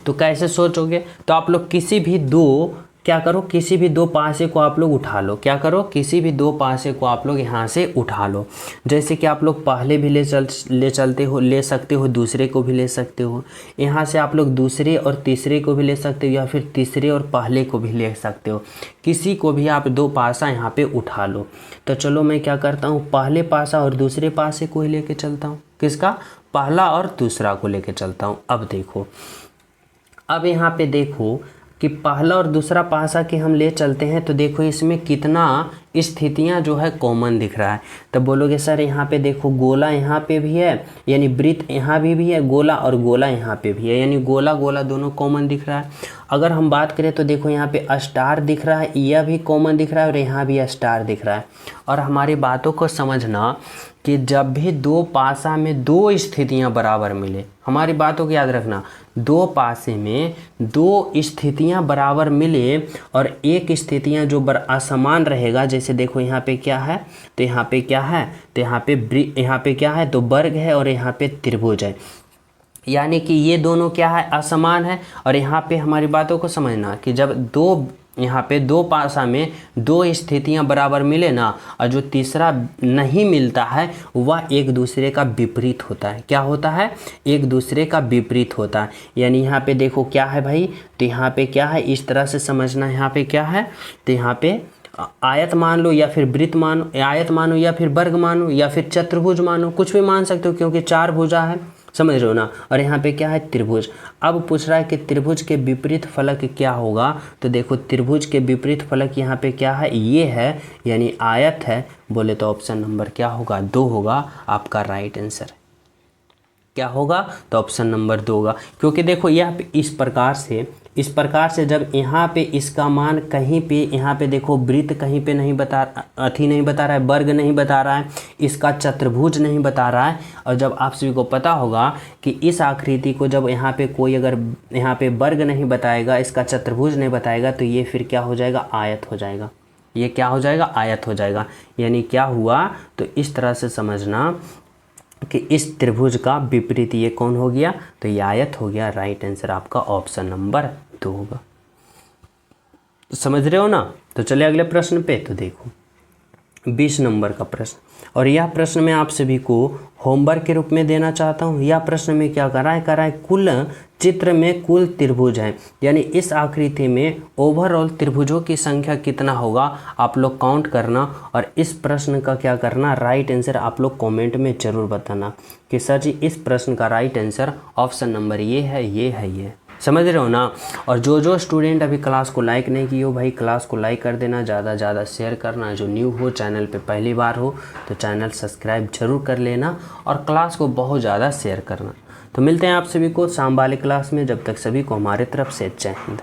तो कैसे सोचोगे, तो आप लोग किसी भी दो क्या करो, किसी भी 2 पासे को आप लोग उठा लो। क्या करो, किसी भी 2 पासे को आप लोग यहाँ से उठा लो। जैसे कि आप लोग पहले भी ले सकते हो, दूसरे को भी ले सकते हो। यहाँ से आप लोग दूसरे और तीसरे को भी ले सकते हो, या फिर तीसरे और पहले को भी ले सकते हो। किसी को भी आप 2 पासा यहाँ पे उठा लो। तो चलो मैं क्या करता हूँ, पहले पासा और दूसरे पासे को ही लेके चलता हूँ। किसका, पहला और दूसरा को लेके चलता हूँ। अब देखो, अब यहाँ पे देखो कि पहला और दूसरा पासा के हम ले चलते हैं तो देखो इसमें कितना स्थितियां जो है कॉमन दिख रहा है। तब बोलोगे सर यहाँ पे देखो गोला यहाँ पे भी है, यानी वृत्त यहाँ भी है, गोला और गोला यहाँ पे भी है, यानी गोला गोला दोनों कॉमन दिख रहा है। अगर हम बात करें तो देखो यहाँ पे स्टार दिख रहा है, यह भी कॉमन दिख रहा है और यहाँ भी स्टार दिख रहा है। और हमारी बातों को समझना कि जब भी दो पासा में दो स्थितियां बराबर मिले, हमारी बातों को याद रखना, दो पासे में दो स्थितियां बराबर मिले और एक स्थितियां जो असमान रहेगा, जैसे देखो यहाँ पे क्या है तो यहाँ पे क्या है तो यहाँ पे क्या है तो वर्ग है और यहाँ पे त्रिभुज है, यानी कि ये दोनों क्या है असमान है। और यहाँ पे हमारी बातों को समझना कि जब यहाँ पे दो पासा में दो स्थितियां बराबर मिले ना और जो तीसरा नहीं मिलता है वह एक दूसरे का विपरीत होता है। क्या होता है? एक दूसरे का विपरीत होता है। यानी यहाँ पे देखो क्या है भाई, तो यहाँ पे क्या है, इस तरह से समझना। यहाँ पे क्या है तो यहाँ पे आयत मान लो या फिर वृत्त मानो, आयत मानो या फिर वर्ग मानो या फिर चतुर्भुज मानो, कुछ भी मान सकते हो क्योंकि चार भुजा है, समझ रहे हो ना। और यहाँ पे क्या है त्रिभुज। अब पूछ रहा है कि त्रिभुज के विपरीत फलक क्या होगा, तो देखो त्रिभुज के विपरीत फलक यहाँ पे क्या है, ये है, यानी आयत है। बोले तो ऑप्शन नंबर क्या होगा, 2 होगा आपका राइट आंसर। क्या होगा तो ऑप्शन नंबर 2 होगा, क्योंकि देखो यह इस प्रकार से जब यहाँ पे इसका मान कहीं पे, यहाँ पे देखो वृत्त कहीं पे नहीं बता रहा है, वर्ग नहीं बता रहा है, इसका चतुर्भुज नहीं बता रहा है। और जब आप सभी को पता होगा कि इस आकृति को जब यहाँ पे कोई अगर यहाँ पे वर्ग नहीं बताएगा, इसका चतुर्भुज नहीं बताएगा, तो ये फिर क्या हो जाएगा, आयत हो जाएगा। ये क्या हो जाएगा, आयत हो जाएगा। यानी क्या हुआ तो इस तरह से समझना कि इस त्रिभुज का विपरीत ये कौन हो गया, तो ये आयत हो गया। राइट आंसर आपका ऑप्शन नंबर 2 होगा। तो समझ रहे हो ना। तो चलिए अगले प्रश्न पे। तो देखो 20 नंबर का प्रश्न, और यह प्रश्न मैं आप सभी को होमवर्क के रूप में देना चाहता हूँ। यह प्रश्न में क्या कर रहा है कुल चित्र में कुल त्रिभुज है, यानी इस आकृति में ओवरऑल त्रिभुजों की संख्या कितना होगा आप लोग काउंट करना। और इस प्रश्न का क्या करना, राइट आंसर आप लोग कमेंट में ज़रूर बताना कि सर जी इस प्रश्न का राइट आंसर ऑप्शन नंबर ये है, ये है, ये। समझ रहे हो ना। और जो स्टूडेंट अभी क्लास को लाइक नहीं किए हो भाई, क्लास को लाइक कर देना, ज़्यादा ज़्यादा शेयर करना। जो न्यू हो, चैनल पे पहली बार हो तो चैनल सब्सक्राइब जरूर कर लेना और क्लास को बहुत ज़्यादा शेयर करना। तो मिलते हैं आप सभी को शाम वाली क्लास में। जब तक सभी को हमारे तरफ से जय हिंद।